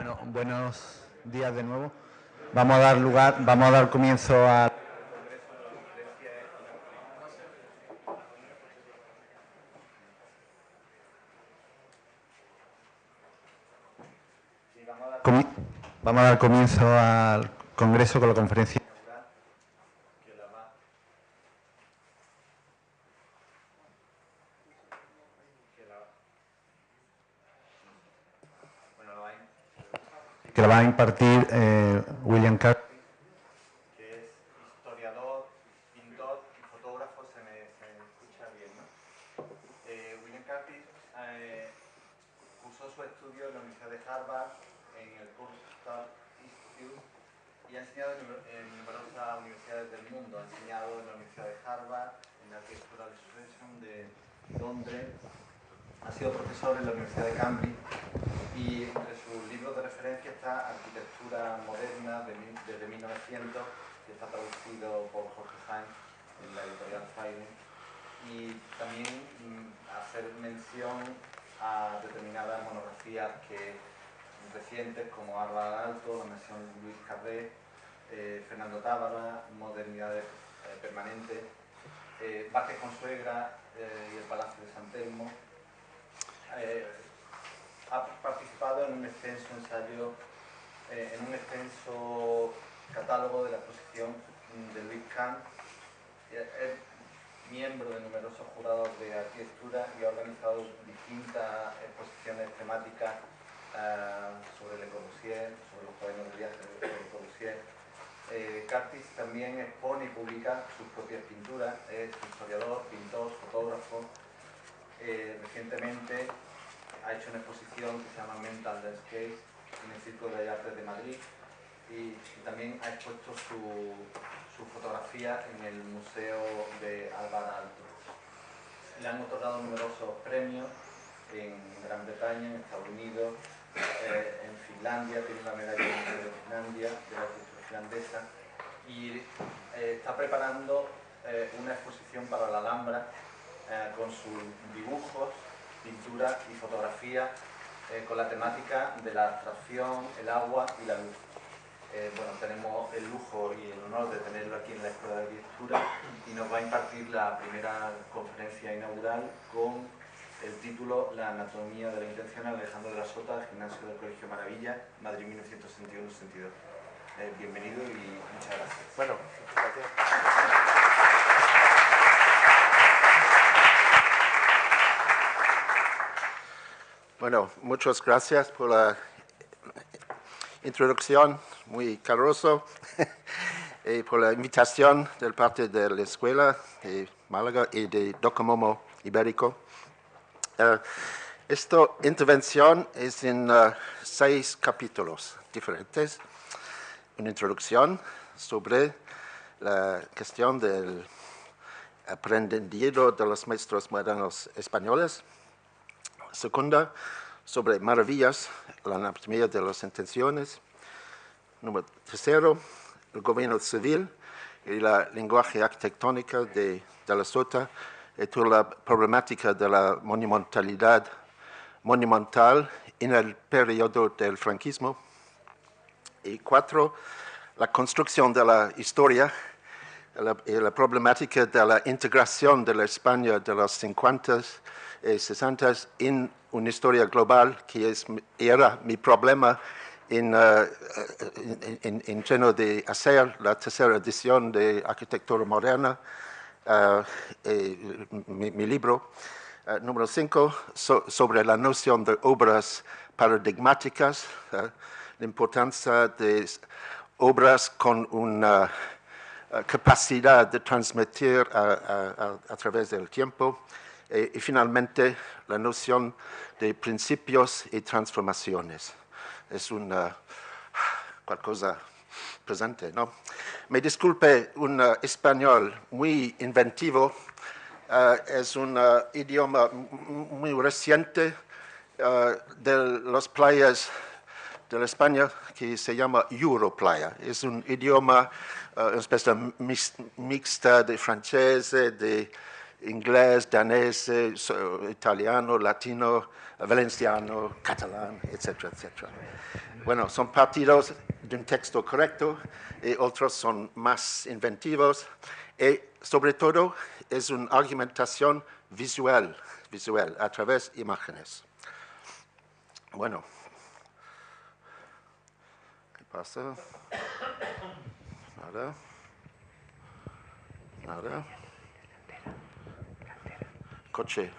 Bueno, buenos días de nuevo. Vamos a dar comienzo a... Vamos a dar comienzo al Congreso con la conferencia. Que la va a impartir William Carr, que es historiador, pintor y fotógrafo. Se me escucha bien, ¿no? William Curtis cursó su estudio en la Universidad de Harvard, en el Curtin Institute, y ha enseñado en numerosas universidades del mundo. Ha enseñado en la Universidad de Harvard, en la Architectural Association de Londres, ha sido profesor en la Universidad de Cambridge, y entre sus libros de referencia está Arquitectura Moderna desde 1900, que está traducido por Jorge Sainz en la editorial Failing, y también hacer mención a determinadas monografías recientes como Álvaro Alto, la mención Luis Carré, Fernando Tábara, Modernidades Permanentes, Vázquez Consuegra y el Palacio de San Telmo. Ha participado en un extenso ensayo, en un extenso catálogo de la exposición de Luis Kahn. Es miembro de numerosos jurados de arquitectura y ha organizado distintas exposiciones temáticas sobre Le Corbusier, sobre los cuadernos de viaje de Le Corbusier. Curtis también expone y publica sus propias pinturas. Es historiador, pintor, fotógrafo. Recientemente ha hecho una exposición que se llama Mental Landscape en el Círculo de Artes de Madrid, y también ha expuesto su fotografía en el Museo de Álvaro Alto. Le han otorgado numerosos premios en Gran Bretaña, en Estados Unidos, en Finlandia. Tiene una medalla del Museo de Finlandia, de la cultura finlandesa, y está preparando una exposición para la Alhambra con sus dibujos, pintura y fotografía con la temática de la abstracción, el agua y la luz. Bueno, tenemos el lujo y el honor de tenerlo aquí en la Escuela de Arquitectura, y nos va a impartir la primera conferencia inaugural con el título La anatomía de la intención, Alejandro de la Sota, Gimnasio del Colegio Maravilla, Madrid 1961-62. Bienvenido y muchas gracias. Bueno, gracias. Bueno, muchas gracias por la introducción muy caluroso y por la invitación del parte de la Escuela de Málaga y de Docomomo Ibérico. Esta intervención es en 6 capítulos diferentes. Una introducción sobre la cuestión del aprendizaje de los maestros modernos españoles. Segunda, sobre maravillas, la anatomía de las intenciones. Número tercero, el gobierno civil y la lenguaje arquitectónica de la Sota, y toda la problemática de la monumentalidad monumental en el periodo del franquismo. Y 4, la construcción de la historia y la problemática de la integración de la España de los 50 y 60 en una historia global, que era mi problema en lleno de hacer la tercera edición de Arquitectura Moderna, mi libro. Número 5, sobre la noción de obras paradigmáticas, la importancia de obras con una capacidad de transmitir a través del tiempo, y finalmente la noción de principios y transformaciones. Es una cosa presente, ¿no? Me disculpe, un español muy inventivo. Es un idioma muy reciente de las playas de la España, que se llama Europlaya. Es un idioma, una especie mixta de francés, de inglés, danés, italiano, latino, valenciano, catalán, etcétera, etcétera. Bueno, son partidos de un texto correcto y otros son más inventivos y sobre todo es una argumentación visual a través de imágenes. Bueno, ¿qué pasa? Nada. Coche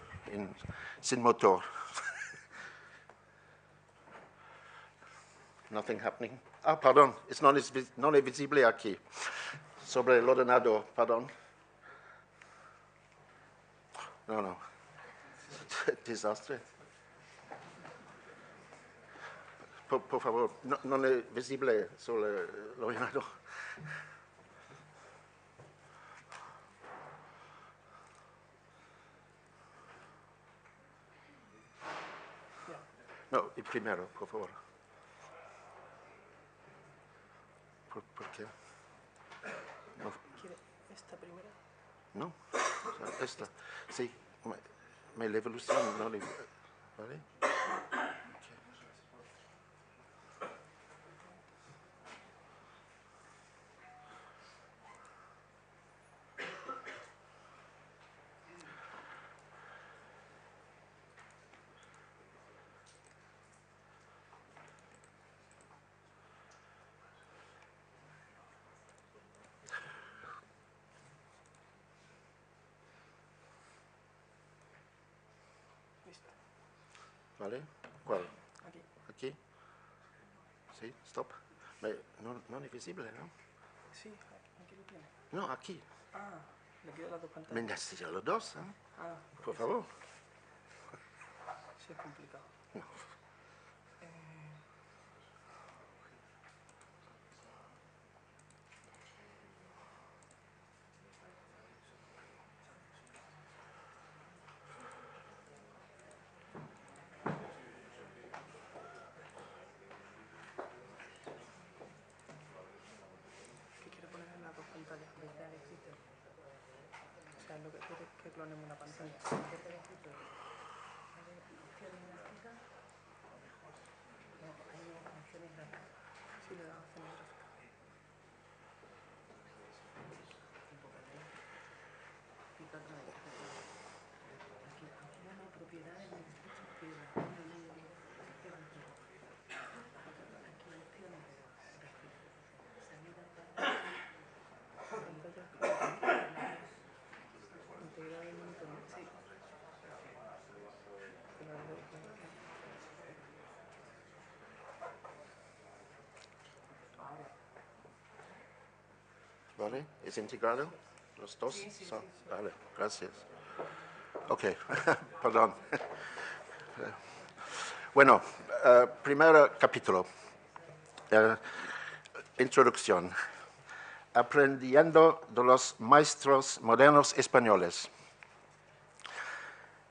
sin motor. Nothing happening. Ah, perdón, no es visible aquí. Sobre el ordenador, perdón. No. Desastre. Por favor, no es visible sobre el ordenador. No, y primero, por favor. ¿Por qué? No. ¿Quiere esta primera? No, o sea, esta. Sí, la evolución no le... ¿Vale? Listo. ¿Vale? ¿Cuál? Aquí. ¿Aquí? Sí, stop. No es visible, ¿no? Sí, aquí lo tiene. No, aquí. Ah, le quedo las dos pantallas. Me necesito los dos, ¿eh? Ah, Por favor. sí es complicado. No. ¿Qué quiere poner en las dos pantallas? O sea, lo que quiere es que clonemos una pantalla. Sí, le da opciones gráficas. Integrar el monitor. Sí. ¿Vale? ¿Es integrado? ¿Los dos? Sí. Vale, gracias. Ok, perdón. Bueno, primer capítulo. Introducción. Aprendiendo de los maestros modernos españoles.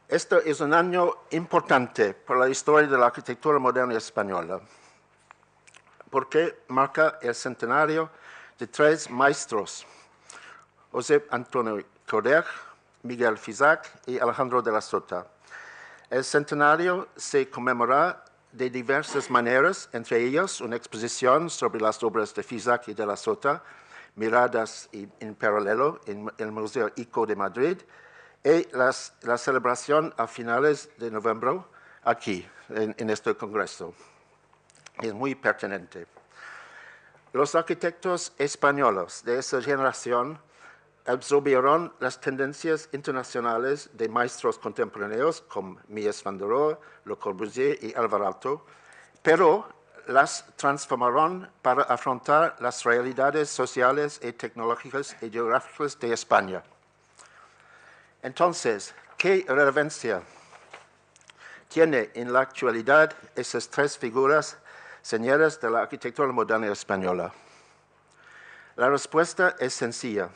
Este es un año importante para la historia de la arquitectura moderna española, porque marca el centenario de tres maestros, José Antonio Corder, Miguel Fisac y Alejandro de la Sota. El centenario se conmemora de diversas maneras, entre ellas una exposición sobre las obras de Fisac y de la Sota, miradas en paralelo en el Museo ICO de Madrid, y la celebración a finales de noviembre aquí, en este congreso. Es muy pertinente. Los arquitectos españoles de esa generación absorbieron las tendencias internacionales de maestros contemporáneos como Mies van der Rohe, Le Corbusier y Alvarado, pero las transformaron para afrontar las realidades sociales y tecnológicas y geográficas de España. Entonces, ¿qué relevancia tiene en la actualidad esas tres figuras señeras de la arquitectura moderna española? La respuesta es sencilla.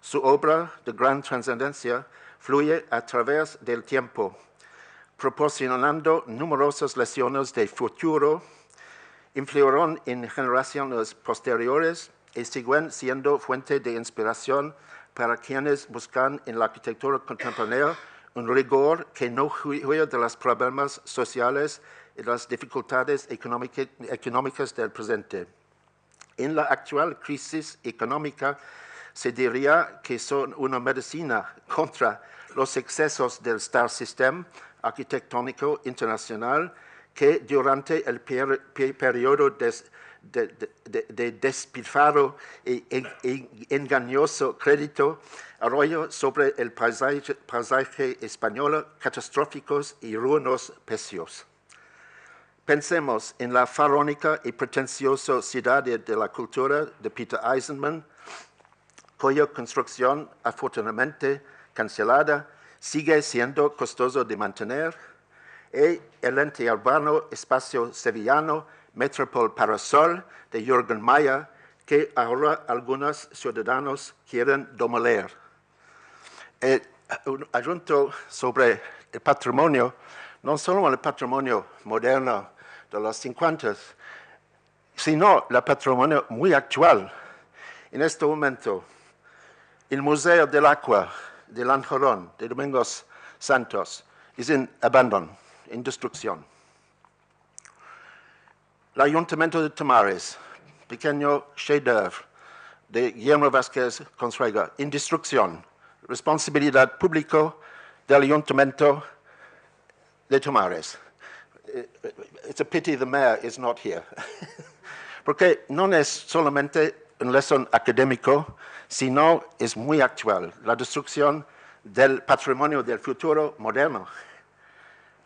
Su obra de gran trascendencia fluye a través del tiempo, proporcionando numerosas lecciones de futuro, influyeron en generaciones posteriores y siguen siendo fuente de inspiración para quienes buscan en la arquitectura contemporánea un rigor que no huya de los problemas sociales y las dificultades económicas del presente. En la actual crisis económica se diría que son una medicina contra los excesos del Star System arquitectónico internacional que durante el periodo de despilfarro e engañoso crédito arrolla sobre el paisaje español catastróficos y ruinosos precios. Pensemos en la faraónica y pretenciosa ciudad de la cultura de Peter Eisenman, cuya construcción, afortunadamente cancelada, sigue siendo costoso de mantener, y el ente urbano espacio sevillano Metropol Parasol de Jürgen Mayer, que ahora algunos ciudadanos quieren demoler. Un asunto sobre el patrimonio, no solo el patrimonio moderno de los 50, sino el patrimonio muy actual. En este momento, el Museo del Agua de Lanjarón, de Domingos Santos, es en abandono, en destrucción. El Ayuntamiento de Tomares, pequeño chef-d'œuvre de Guillermo Vázquez Consuegra, en destrucción, responsabilidad pública del Ayuntamiento de Tomares. It's a pity the mayor is not here. Porque no es solamente un lección académico, sino es muy actual. La destrucción del patrimonio del futuro moderno.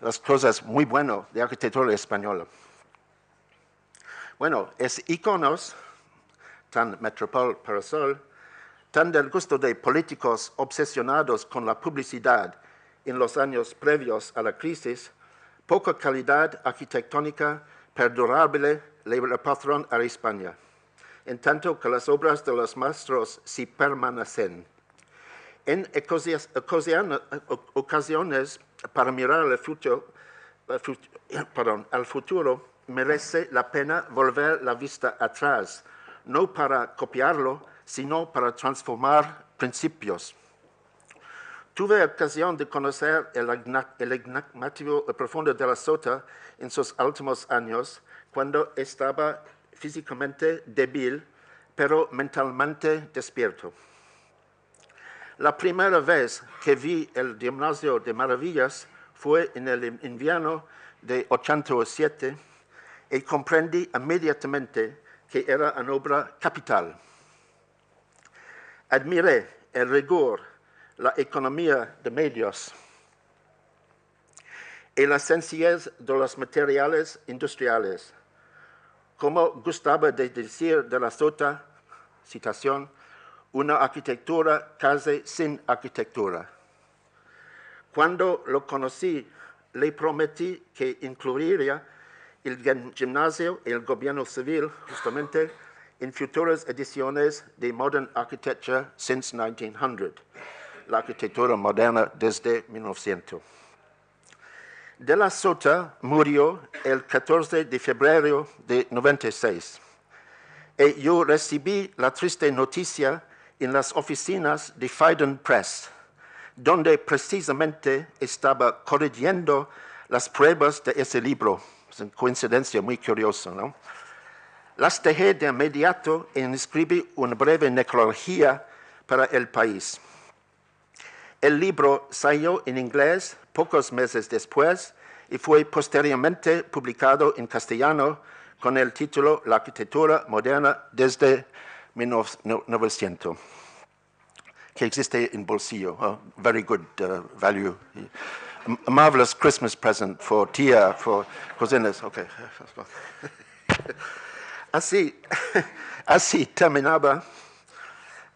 Las cosas muy buenas de arquitectura española. Bueno, es iconos, tan Metropol Parasol, tan del gusto de políticos obsesionados con la publicidad en los años previos a la crisis, poca calidad arquitectónica perdurable le repatrian a España, en tanto que las obras de los maestros sí permanecen. En ocasiones, para mirar al futuro, merece la pena volver la vista atrás, no para copiarlo, sino para transformar principios. Tuve ocasión de conocer el enigmático profundo de la Sota en sus últimos años, cuando estaba físicamente débil, pero mentalmente despierto. La primera vez que vi el Gimnasio de Maravillas fue en el invierno de 87 y comprendí inmediatamente que era una obra capital. Admiré el rigor, la economía de medios y la sencillez de los materiales industriales. Como gustaba de decir de la Sota, citación, una arquitectura casi sin arquitectura. Cuando lo conocí, le prometí que incluiría el gimnasio y el gobierno civil, justamente, en futuras ediciones de Modern Architecture since 1900, la arquitectura moderna desde 1900. De la Sota murió el 14 de febrero de 96, y yo recibí la triste noticia en las oficinas de Phaidon Press, donde precisamente estaba corrigiendo las pruebas de ese libro. Es una coincidencia muy curiosa, ¿no? Las dejé de inmediato y escribí una breve necrología para El País. El libro salió en inglés pocos meses después y fue posteriormente publicado en castellano con el título La arquitectura moderna desde 1900, que existe en bolsillo. Very good value. A marvelous Christmas present for Tia, for cocinas. Okay. Así terminaba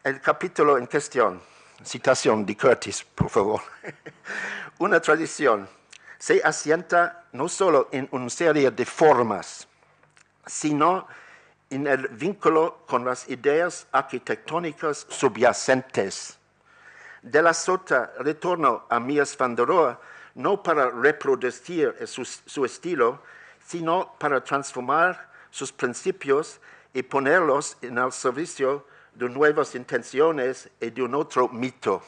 el capítulo en cuestión. Citación de Curtis, por favor. Una tradición se asienta no solo en una serie de formas, sino en el vínculo con las ideas arquitectónicas subyacentes. De la Sota retorno a Mies van der Rohe no para reproducir su estilo, sino para transformar sus principios y ponerlos en el servicio de nuevas intenciones y de un otro mito.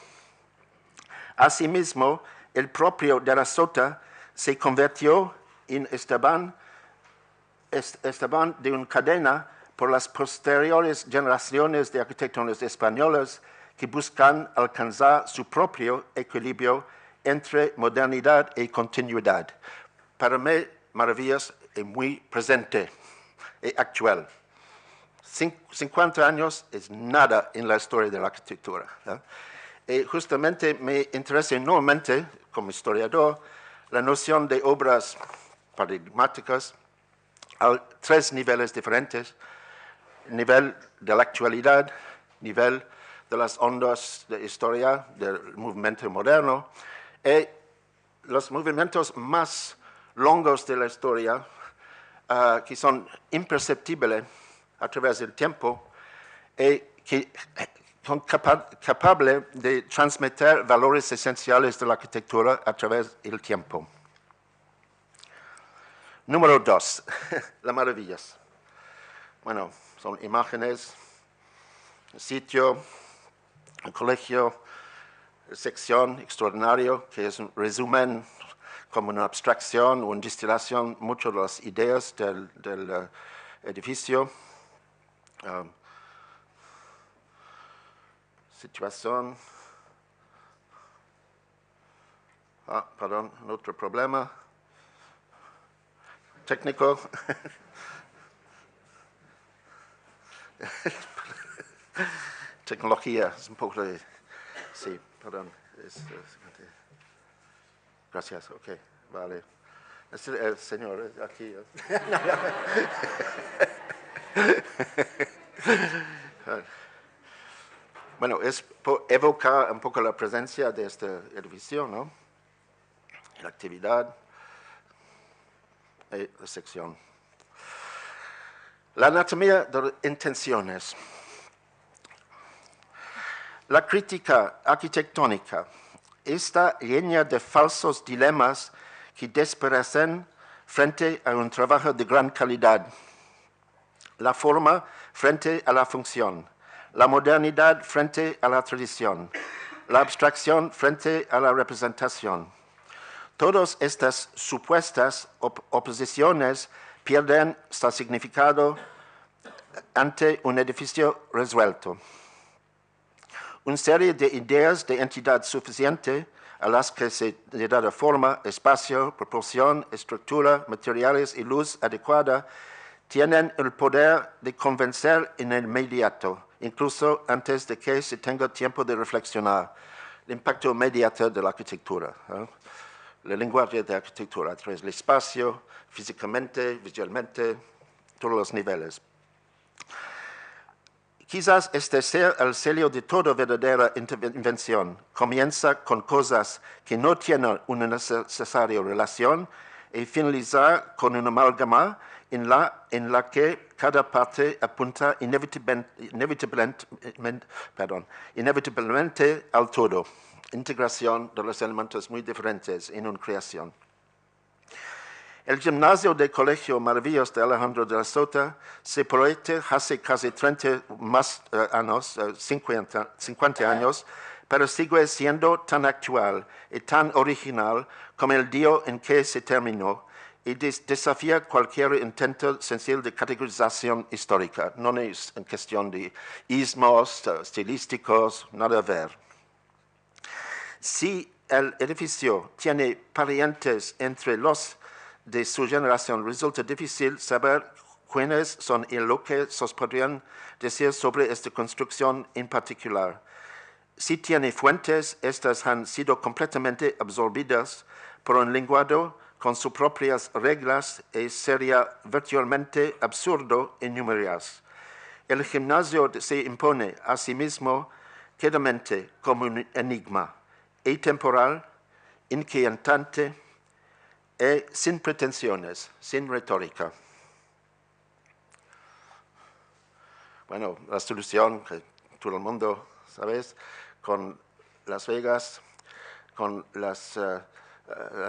Asimismo, el propio de la Sota se convirtió en Esteban de una cadena por las posteriores generaciones de arquitectos españoles que buscan alcanzar su propio equilibrio entre modernidad y continuidad. Para mí, Maravillas es muy presente y actual. 50 años es nada en la historia de la arquitectura, ¿no? Y justamente me interesa enormemente, como historiador, la noción de obras paradigmáticas a 3 niveles diferentes: nivel de la actualidad, nivel de las ondas de historia del movimiento moderno, y los movimientos más longos de la historia, que son imperceptibles a través del tiempo y que son capables de transmitir valores esenciales de la arquitectura a través del tiempo. Número 2, las maravillas. Bueno, son imágenes, sitio, el colegio, sección extraordinario, que es un resumen como una abstracción o una distilación, muchas de las ideas del edificio. Situación. Perdón, otro problema. Técnico. Tecnología, es un poco de... Sí, perdón. Gracias, ok, vale. El señor aquí. Bueno, es por evocar un poco la presencia de este edificio, ¿no? La actividad y la sección. La anatomía de intenciones. La crítica arquitectónica está llena de falsos dilemas que desaparecen frente a un trabajo de gran calidad. La forma frente a la función, la modernidad frente a la tradición, la abstracción frente a la representación. Todas estas supuestas oposiciones pierden su significado ante un edificio resuelto. Una serie de ideas de entidad suficiente a las que se le da forma, espacio, proporción, estructura, materiales y luz adecuada, tienen el poder de convencer en el inmediato, incluso antes de que se tenga tiempo de reflexionar. El impacto inmediato de la arquitectura, ¿eh? El lenguaje de arquitectura a través del espacio, físicamente, visualmente, todos los niveles. Quizás este sea el sello de toda verdadera invención. Comienza con cosas que no tienen una necesaria relación y finaliza con una amalgama en la que cada parte apunta inevitablemente al todo. Integración de los elementos muy diferentes en una creación. El gimnasio del Colegio Maravillas de Alejandro de la Sota se proyecta hace casi 30 años, 50 años, pero sigue siendo tan actual y tan original como el día en que se terminó y desafía cualquier intento sencillo de categorización histórica. No es en cuestión de ismos estilísticos, nada a ver. Si el edificio tiene parientes entre los de su generación, resulta difícil saber quiénes son y lo que se podrían decir sobre esta construcción en particular. Si tiene fuentes, estas han sido completamente absorbidas por un lenguaje con sus propias reglas y sería virtualmente absurdo enumerarlas. El gimnasio se impone a sí mismo quedamente como un enigma, atemporal, inquietante y sin pretensiones, sin retórica. Bueno, la solución que todo el mundo sabe, con Las Vegas, con la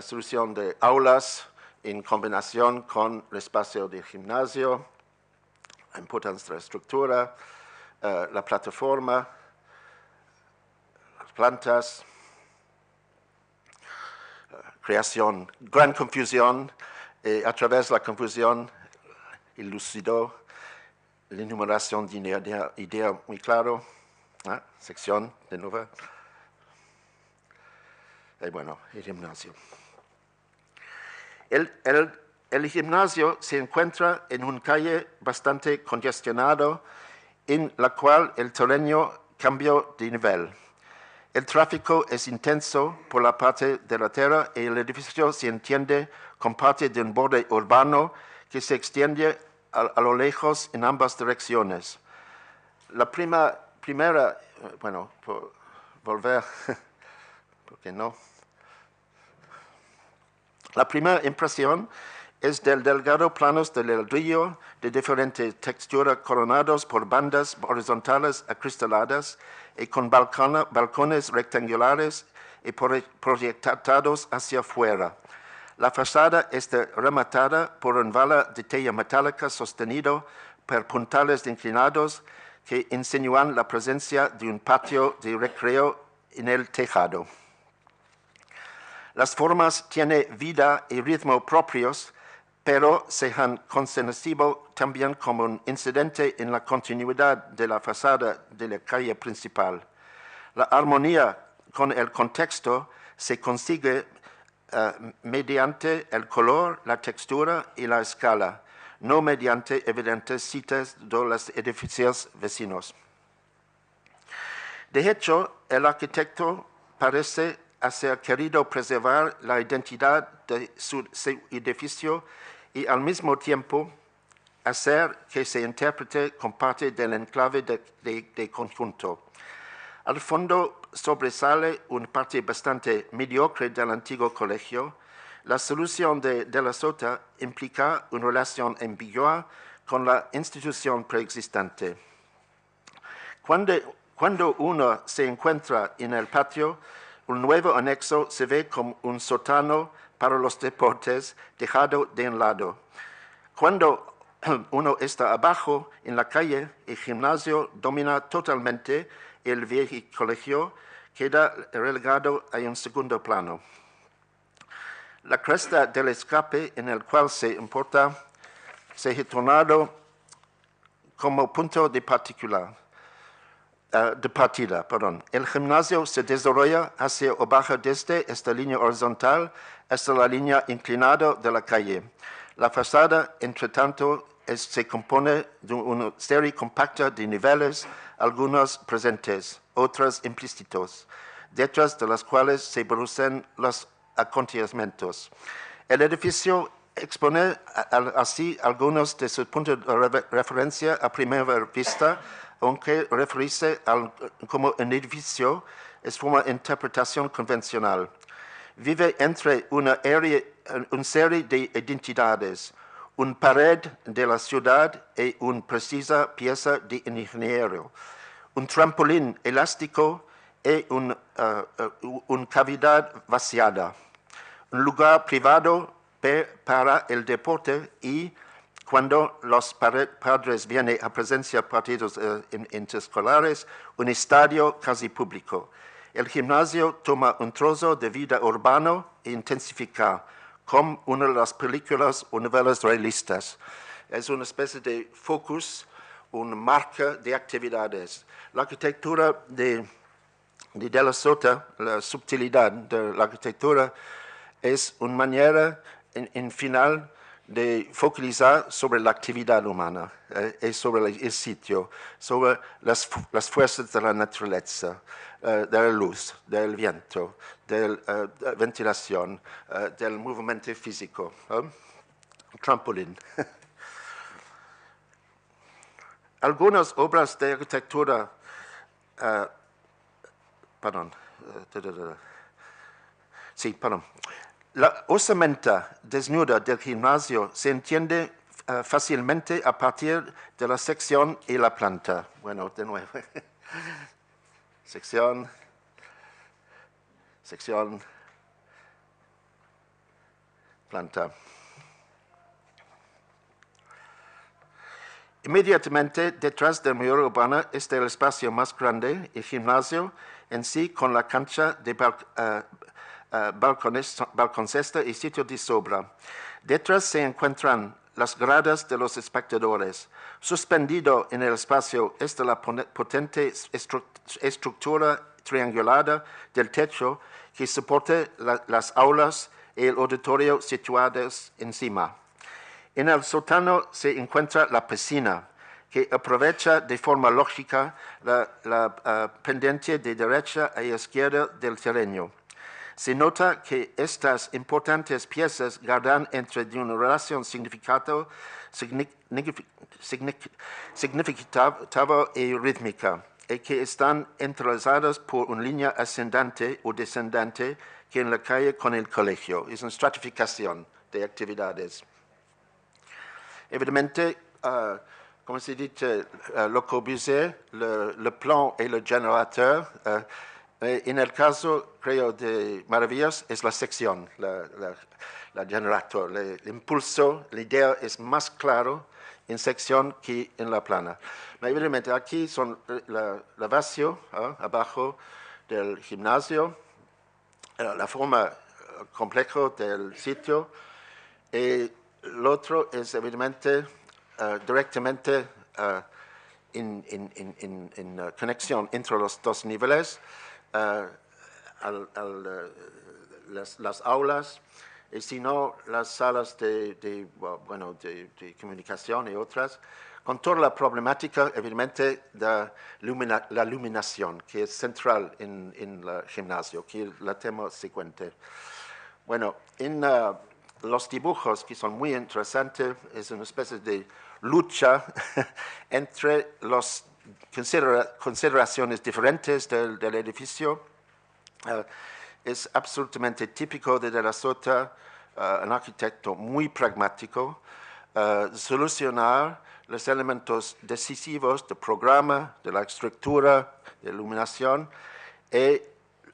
solución de aulas en combinación con el espacio de gimnasio, la importancia de la estructura, la plataforma, las plantas, creación, gran confusión, a través de la confusión elucidó la enumeración de una idea muy clara, sección de nuevo, y bueno, el gimnasio. El gimnasio se encuentra en una calle bastante congestionada, en la cual el terreno cambió de nivel. El tráfico es intenso por la parte delantera y el edificio se entiende como parte de un borde urbano que se extiende a lo lejos en ambas direcciones. La primera, bueno, por volver, ¿por qué no? La primera impresión es del delgado planos de ladrillo de diferente textura coronados por bandas horizontales acristaladas y con balcones rectangulares y proyectados hacia afuera. La fachada está rematada por un valla de tela metálica sostenido por puntales inclinados que insinúan la presencia de un patio de recreo en el tejado. Las formas tienen vida y ritmo propios, pero se han conocido también como un incidente en la continuidad de la fachada de la calle principal. La armonía con el contexto se consigue mediante el color, la textura y la escala, no mediante evidentes citas de los edificios vecinos. De hecho, el arquitecto parece haber querido preservar la identidad de su edificio y al mismo tiempo hacer que se interprete como parte del enclave de conjunto. Al fondo sobresale una parte bastante mediocre del antiguo colegio. La solución de la Sota implica una relación ambigua con la institución preexistente. Cuando uno se encuentra en el patio, un nuevo anexo se ve como un sótano para los deportes dejado de un lado. Cuando uno está abajo en la calle, el gimnasio domina totalmente el viejo colegio, queda relegado a un segundo plano. La cresta del escape en el cual se importa se ha tornado como punto de partida. El gimnasio se desarrolla hacia abajo desde esta línea horizontal hasta la línea inclinada de la calle. La fachada, entre tanto, se compone de una serie compacta de niveles, algunos presentes, otros implícitos, detrás de las cuales se producen los acontecimientos. El edificio expone así algunos de sus puntos de referencia a primera vista, aunque referirse como un edificio es una interpretación convencional. Vive entre una serie de identidades, una pared de la ciudad y una precisa pieza de ingeniero, un trampolín elástico y una cavidad vaciada, un lugar privado para el deporte y cuando los padres vienen a presenciar partidos interescolares, un estadio casi público. El gimnasio toma un trozo de vida urbano e intensifica, como una de las películas o novelas realistas. Es una especie de focus, una marca de actividades. La arquitectura de la Sota, la subtilidad de la arquitectura, es una manera en final de focalizar sobre la actividad humana y sobre el sitio, sobre las fuerzas de la naturaleza, de la luz, del viento, de la ventilación, del movimiento físico. Trampolín. Algunas obras de arquitectura, La osamenta desnuda del gimnasio se entiende fácilmente a partir de la sección y la planta. Bueno, de nuevo. sección, planta. Inmediatamente detrás del mayor urbana está el espacio más grande, el gimnasio en sí, con la cancha de balconcesta y sitio de sobra. Detrás se encuentran las gradas de los espectadores. Suspendido en el espacio está la potente estructura triangulada del techo que soporta las aulas y el auditorio situados encima. En el sótano se encuentra la piscina, que aprovecha de forma lógica la pendiente de derecha a izquierda del terreno. Se nota que estas importantes piezas guardan entre una relación significativa y rítmica, y que están entrelazadas por una línea ascendente o descendente que en la calle con el colegio. Es una estratificación de actividades. Evidentemente, como se dice, Le Corbusier, le plan et le générateur. En el caso, creo, de Maravillas, es la sección, la generator, el impulso, la idea es más claro en sección que en la plana. Evidentemente, aquí son la vacío, abajo del gimnasio, la forma compleja del sitio, y el otro es evidentemente directamente en conexión entre los dos niveles, las aulas, y si no, las salas de comunicación y otras, con toda la problemática, evidentemente, de la iluminación, que es central en el gimnasio, que es el tema siguiente. Bueno, en los dibujos, que son muy interesantes, es una especie de lucha entre las consideraciones diferentes del edificio. Es absolutamente típico de De la Sota, un arquitecto muy pragmático, solucionar los elementos decisivos del programa, de la estructura, de iluminación, y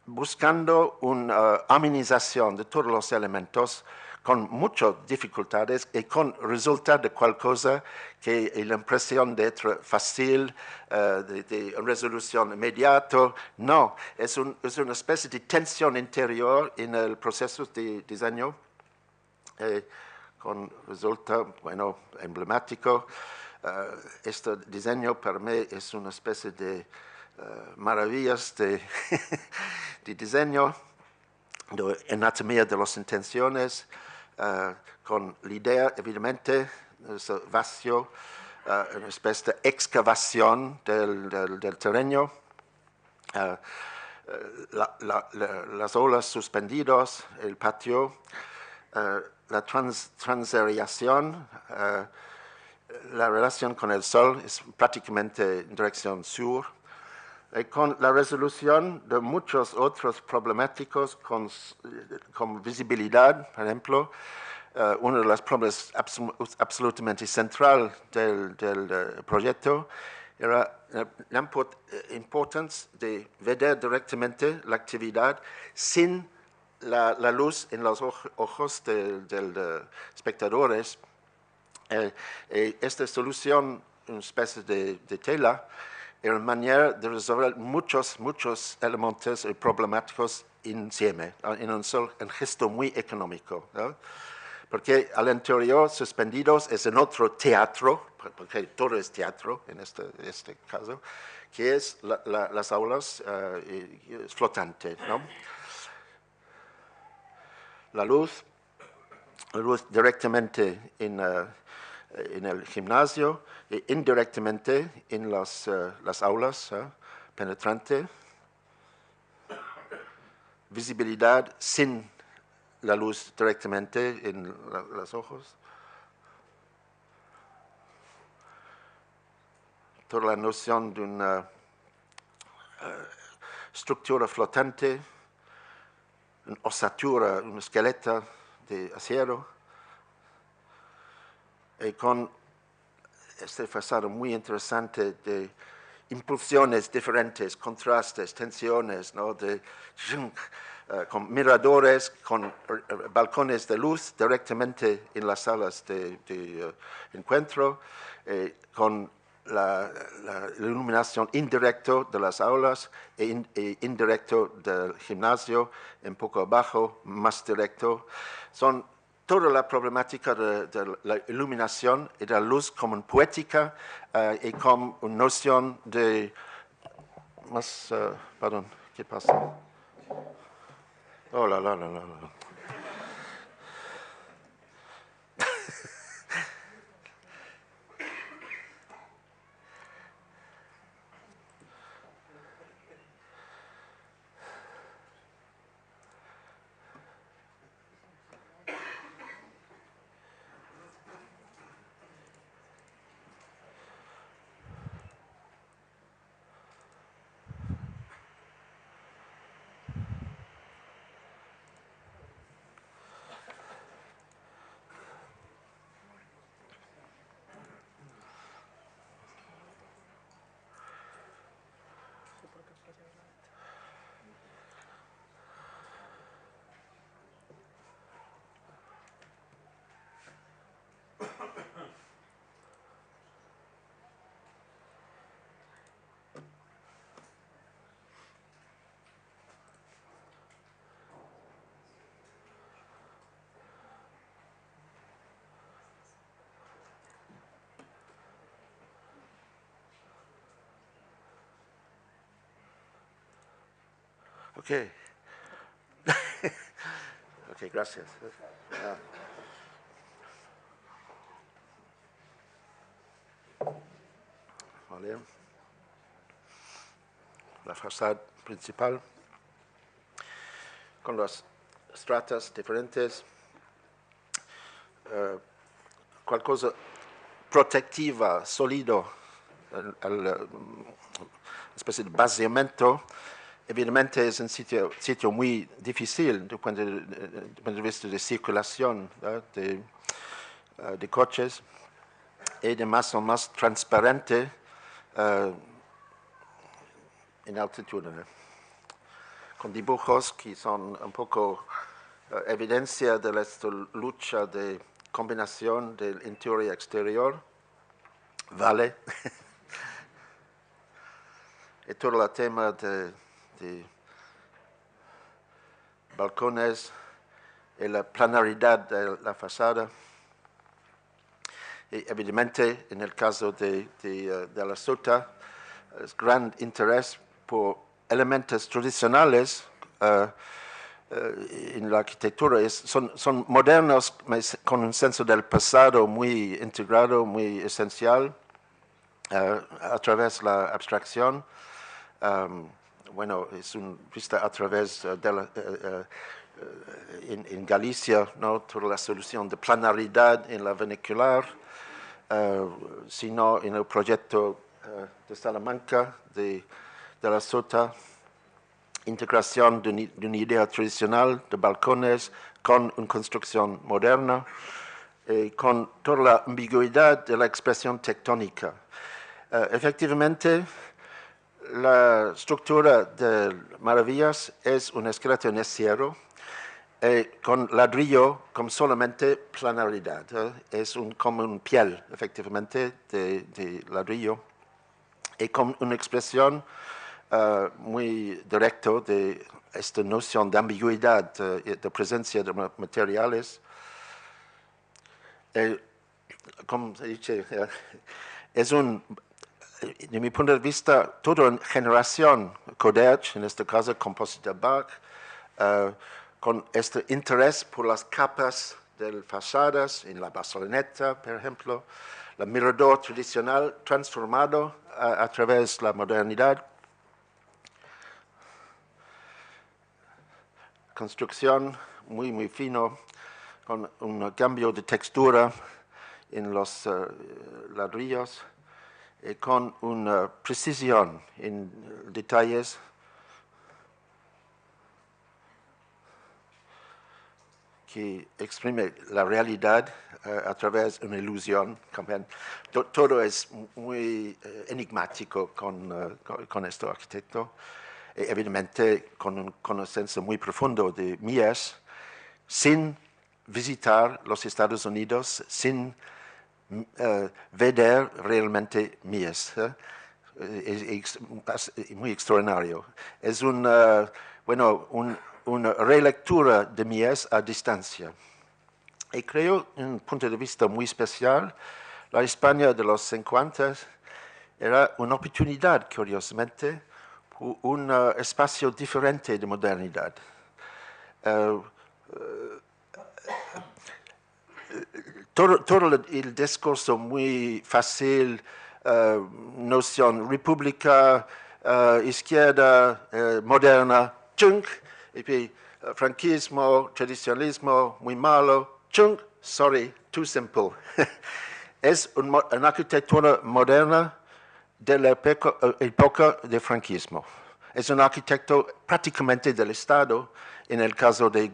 buscando una amenización de todos los elementos con muchas dificultades y con resultado de cualquier cosa que la impresión de être fácil, de resolución inmediata. No, es una especie de tensión interior en el proceso de diseño, con resultado, bueno, emblemático. Este diseño para mí es una especie de maravillas de diseño, de anatomía de las intenciones, con la idea, evidentemente, ese vacío, una especie de excavación del terreno, las olas suspendidas, el patio, la transeriación, la relación con el sol es prácticamente en dirección sur, y con la resolución de muchos otros problemáticos con visibilidad, por ejemplo, uno de los problemas absolutamente central del proyecto era la importancia de ver directamente la actividad sin la luz en los ojos de espectadores. Esta solución, una especie de tela, era una manera de resolver muchos elementos problemáticos insieme, en un solo gesto muy económico, ¿no? Porque al interior, suspendidos, es en otro teatro, porque todo es teatro en este caso, que es las aulas flotantes, ¿no? La luz directamente en el gimnasio e indirectamente en las aulas penetrantes. Visibilidad sin la luz directamente en los ojos. Toda la noción de una estructura flotante, una osatura, un esqueleto de acero, y con este fasado muy interesante de impulsiones diferentes, contrastes, tensiones, ¿no? De con miradores, con balcones de luz directamente en las salas de encuentro, con la iluminación indirecta de las aulas e indirecto del gimnasio, un poco abajo, más directo. Son toda la problemática de la iluminación y de la luz como poética y como una noción de... perdón, ¿qué pasa? Oh, la. Ok. Ok, gracias. Vale. La fachada principal con las estratas diferentes, cualquier cosa protectiva, sólido, una especie de basamento. Evidentemente es un sitio muy difícil desde el punto de vista de circulación de coches y de más o más transparente en altitud, con dibujos que son un poco evidencia de esta lucha de combinación del interior y exterior, vale, y todo el tema de balcones y la planaridad de la fachada. Y evidentemente, en el caso de la Sota, es gran interés por elementos tradicionales en la arquitectura. Son modernos, con un senso del pasado muy integrado, muy esencial, a través de la abstracción. Bueno, es una vista a través de en Galicia, ¿no? Toda la solución de planaridad en la vernacular, sino en el proyecto de Salamanca, de la Sota, integración de una idea tradicional de balcones con una construcción moderna, con toda la ambigüedad de la expresión tectónica. Efectivamente, la estructura de Maravillas es un esqueleto en acero con ladrillo como solamente planaridad. Es como un piel, efectivamente, de ladrillo y con una expresión muy directa de esta noción de ambigüedad, de presencia de materiales. Como se dice, es de mi punto de vista, toda una generación, Coderch, en este caso, compositor Bach, con este interés por las capas de las fachadas, en la Barceloneta, por ejemplo, el mirador tradicional transformado a través de la modernidad. Construcción muy fino, con un cambio de textura en los ladrillos, y con una precisión en detalles que exprime la realidad a través de una ilusión. Todo es muy enigmático con este arquitecto. evidentemente con un conocimiento muy profundo de Mies, sin visitar los Estados Unidos, sin ver realmente Mies. Es muy extraordinario. Es una relectura de Mies a distancia. Y creo, en un punto de vista muy especial, la España de los 50 era una oportunidad, curiosamente, un espacio diferente de modernidad. Todo el discurso muy fácil, noción república, izquierda, moderna, chunk, y puis franquismo, tradicionalismo, muy malo, chunk, sorry, too simple. Es una arquitectura moderna de la época del franquismo. Es un arquitecto prácticamente del Estado en el caso del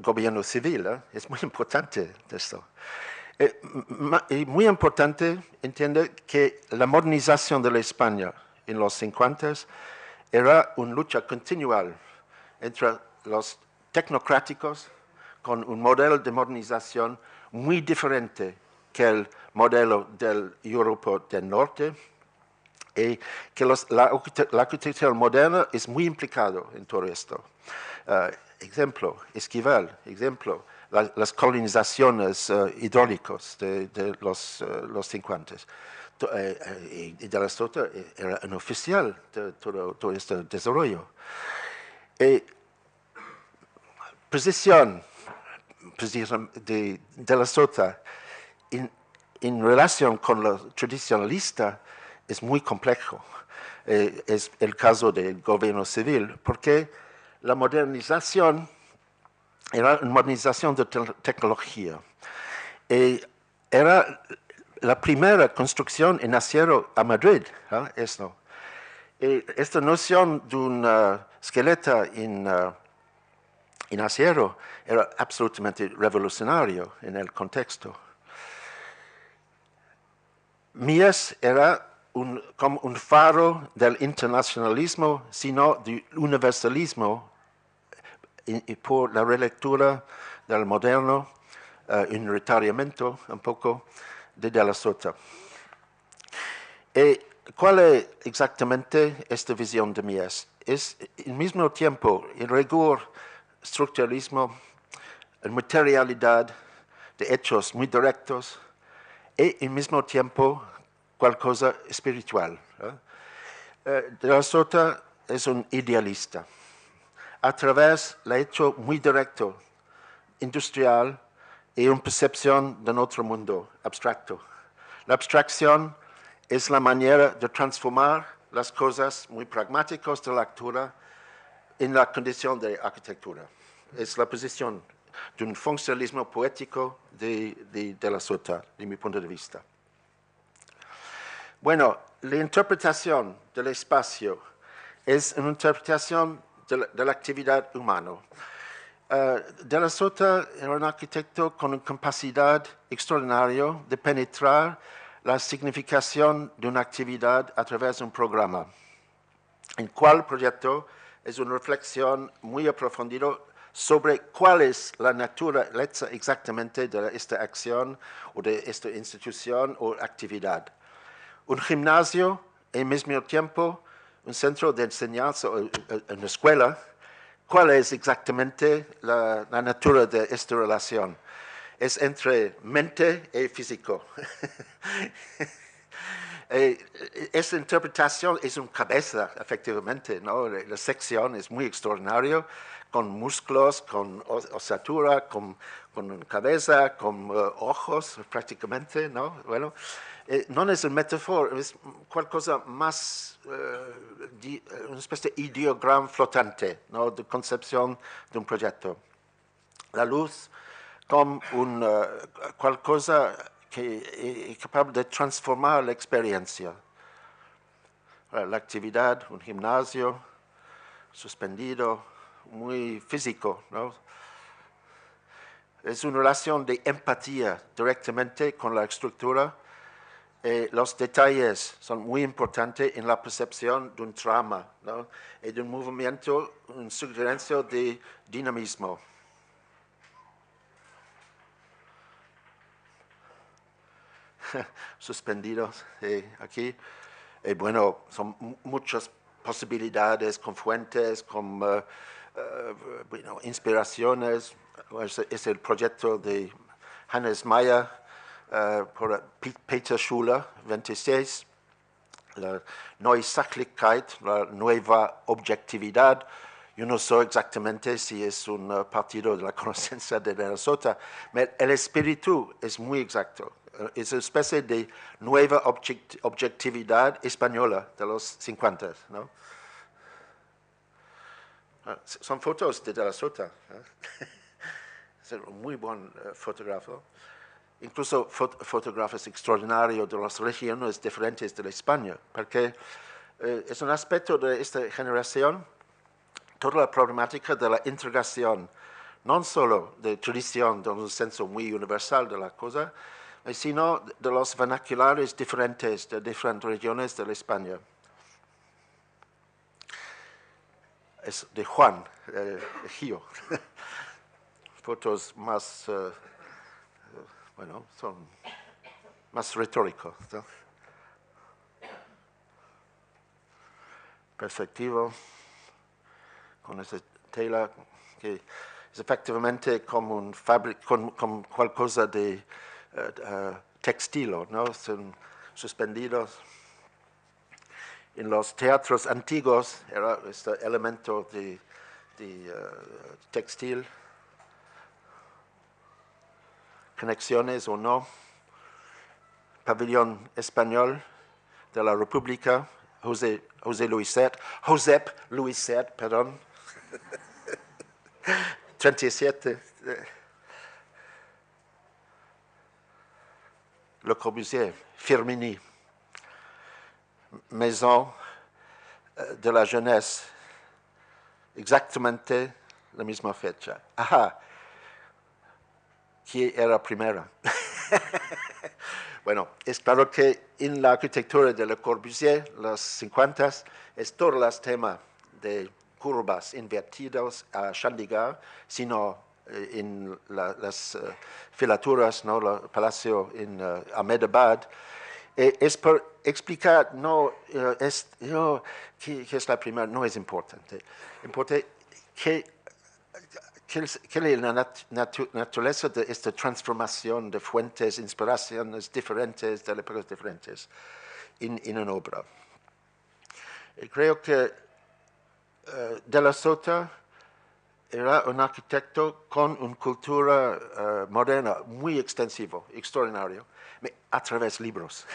gobierno civil. Es muy importante esto. Y muy importante, entiende que la modernización de la España en los 50 era una lucha continual entre los tecnocráticos con un modelo de modernización muy diferente que el modelo de Europa del Norte, y que la arquitectura moderna es muy implicado en todo esto. Ejemplo, Esquivel, ejemplo, las colonizaciones hidráulicas de los 50. Y de la Sota era un oficial de todo este desarrollo. Posición de la Sota en relación con la tradicionalista es muy complejo. Es el caso del gobierno civil, porque la modernización era una modernización de tecnología. Era la primera construcción en acero a Madrid. Esto. Esta noción de un esqueleto en acero era absolutamente revolucionario en el contexto. Mies era como un faro del internacionalismo, sino del universalismo, y por la relectura del moderno, un retraimiento un poco de la Sota. ¿Cuál es exactamente esta visión de Mies? Es al mismo tiempo el rigor, estructuralismo, la materialidad de hechos muy directos, y al mismo tiempo cualquier cosa espiritual. De la Sota es un idealista. A través del hecho muy directo, industrial, y una percepción de otro mundo abstracto. La abstracción es la manera de transformar las cosas muy pragmáticas de la lectura en la condición de arquitectura. Es la posición de un funcionalismo poético de la Sota, de mi punto de vista. Bueno, la interpretación del espacio es una interpretación de la actividad humana. De la Sota era un arquitecto con una capacidad extraordinaria de penetrar la significación de una actividad a través de un programa, en cual proyecto es una reflexión muy aprofundida sobre cuál es la naturaleza exactamente de esta acción o de esta institución o actividad. Un gimnasio, al mismo tiempo, un centro de enseñanza, una escuela. ¿Cuál es exactamente la natura de esta relación? Es entre mente y físico. Esta interpretación es una cabeza, efectivamente, ¿no? La sección es muy extraordinaria, con músculos, con osatura, con cabeza, con ojos, prácticamente, ¿no? Bueno, no es una metáfora, es cualquier cosa más, una especie de ideograma flotante, ¿no? De concepción de un proyecto. La luz como cualquier cosa que es capaz de transformar la experiencia. La actividad, un gimnasio suspendido, muy físico, ¿no? Es una relación de empatía directamente con la estructura, Los detalles son muy importantes en la percepción de un trama, ¿no? Y de un movimiento, una sugerencia de dinamismo. Suspendidos aquí. Bueno, son muchas posibilidades con fuentes, con bueno, inspiraciones. Es el proyecto de Hannes Meyer por Peter Schuller, 26. La Neue Sachlichkeit, la nueva objetividad. Yo no sé exactamente si es un partido de la conocencia de la Sota, pero el espíritu es muy exacto. Es una especie de nueva objetividad española de los 50, ¿no? Son fotos de la Sota. Es un muy buen fotógrafo. Incluso fotógrafos extraordinarios de las regiones diferentes de la España, porque es un aspecto de esta generación, toda la problemática de la integración, no solo de tradición, en un senso muy universal de la cosa, sino de los vernaculares diferentes de diferentes regiones de la España. Es de Juan Gio. Fotos más, bueno, son más retóricos, ¿no? Perspectivo, con esa tela que es efectivamente como un como cualquier cosa de textil, ¿no? Son suspendidos. En los teatros antiguos era este elemento de textil, conexiones o no. Pabellón español de la República, Josep Luiset, perdón. 37. Le Corbusier, Firmini, Maison de la Jeunesse, exactamente la misma fecha. Ajá, ¿quién era primera? Bueno, es claro que en la arquitectura de Le Corbusier, los 50, es todos los temas de curvas invertidas a Chandigarh, sino en las filaturas, ¿no? El palacio en Ahmedabad. Es por explicar, no, ¿qué es la primera? No es importante. Importa que ¿qué es la naturaleza de esta transformación de fuentes, inspiraciones diferentes, de épocas diferentes en una obra? Creo que De la Sota era un arquitecto con una cultura moderna muy extensiva, extraordinario, a través de libros.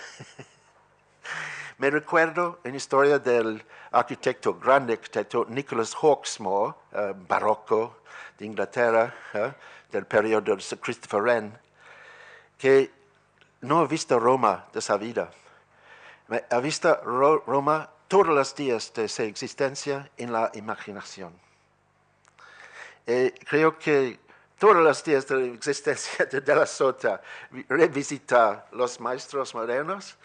Me recuerdo en la historia del grande arquitecto Nicholas Hawksmoor, barroco de Inglaterra, del periodo de Sir Christopher Wren, que no ha visto Roma de su vida. Ha visto Roma todos los días de su existencia en la imaginación. Creo que todos los días de la existencia de la Sota, revisitar los maestros modernos.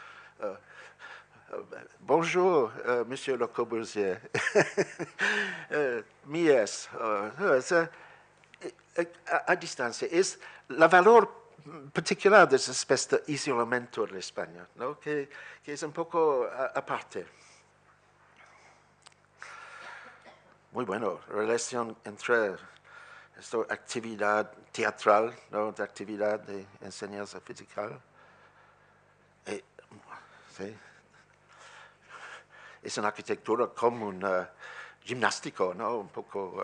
Bonjour, Monsieur Le Corbusier. Mies, a distancia. Es el valor particular de esa especie de isolamiento de España, ¿no? que es un poco aparte. Muy bueno, relación entre esta actividad teatral, ¿no? De actividad de enseñanza física. Sí. Es una arquitectura como un gimnástico, ¿no? Un poco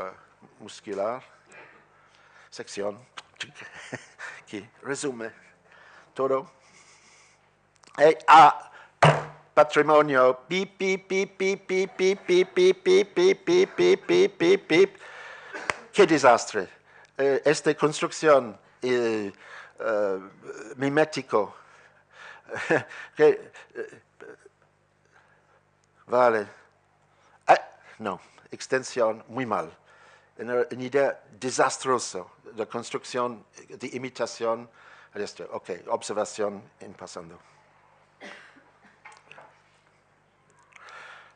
muscular. Sección que resume todo. Patrimonio. Pip, pip, pip, pip, pip, pip, pip, pip, pip, pip, pip, pip, pip, pip, pip. Qué desastre. Esta construcción mimético. Vale. No, extensión muy mal. Una idea desastrosa de construcción, de imitación. Ok, observación en pasando.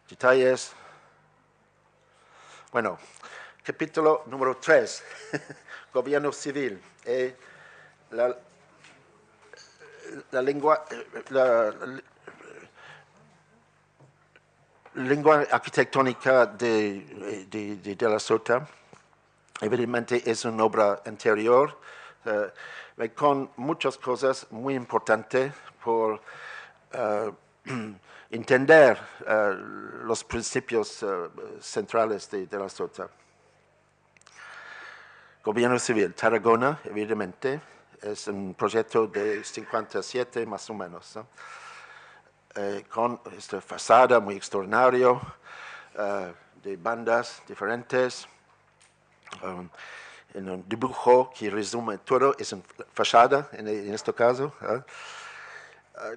detalles. Bueno, capítulo número 3, gobierno civil. La lengua arquitectónica de la Sota, evidentemente es una obra anterior, con muchas cosas muy importantes por entender los principios centrales de la Sota. Gobierno civil, Tarragona, evidentemente, es un proyecto de 57 más o menos, ¿no? Con esta fachada muy extraordinaria, de bandas diferentes, en un dibujo que resume todo, es una fachada en este caso,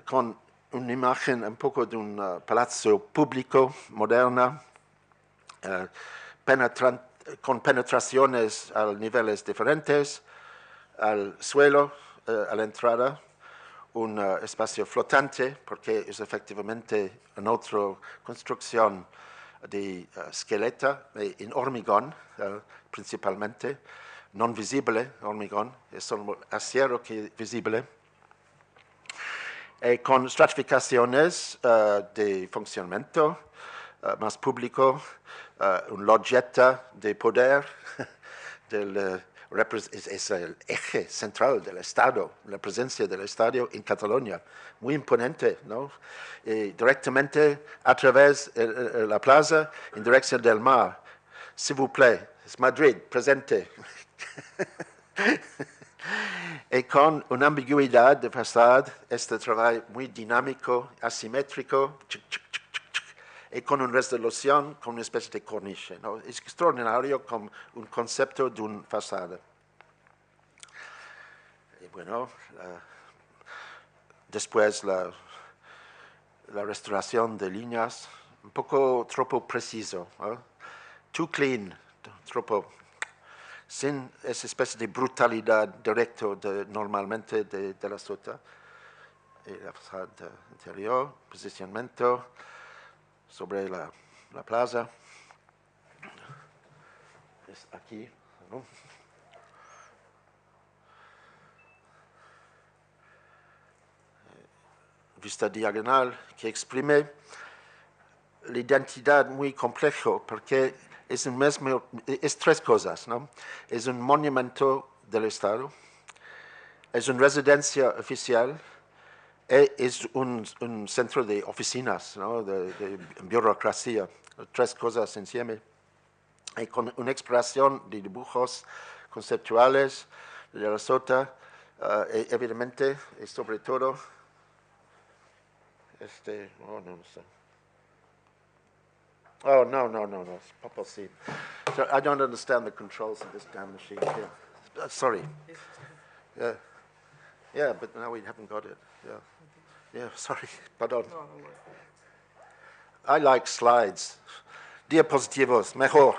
con una imagen un poco de un palazzo público moderno, con penetraciones a niveles diferentes, al suelo, a la entrada, un espacio flotante, porque es efectivamente una otra construcción de esqueleto en hormigón, principalmente, non visible hormigón, es solo acero que es visible, con estratificaciones de funcionamiento más público, un loggetta de poder es el eje central del Estado, la presencia del Estado en Cataluña, muy imponente, ¿no? Directamente a través de la plaza, en dirección del mar. S'il vous plaît, es Madrid, presente. Y con una ambigüedad de fachada, este trabajo muy dinámico, asimétrico, y con una resolución, con una especie de corniche, ¿no? Es extraordinario como un concepto de una fachada. Y bueno, después la restauración de líneas, un poco troppo preciso, ¿no? Too clean, troppo, sin esa especie de brutalidad directa normalmente de la Sota. Y la fachada interior, posicionamiento sobre la plaza, es aquí, ¿no? Vista diagonal que exprime la identidad muy compleja, porque es tres cosas, ¿no? Es un monumento del Estado, es una residencia oficial, es un centro de oficinas, ¿no? de burocracia, tres cosas encima, y con una exploración de dibujos conceptuales de la Sota, evidentemente, y sobre todo, no sé. Oh, no, it's not possible. So I don't understand the controls of this damn machine here. Sorry. Yeah, but now we haven't got it. Yeah, sorry, pardon. No, no worry. I like slides. Diapositivos, mejor.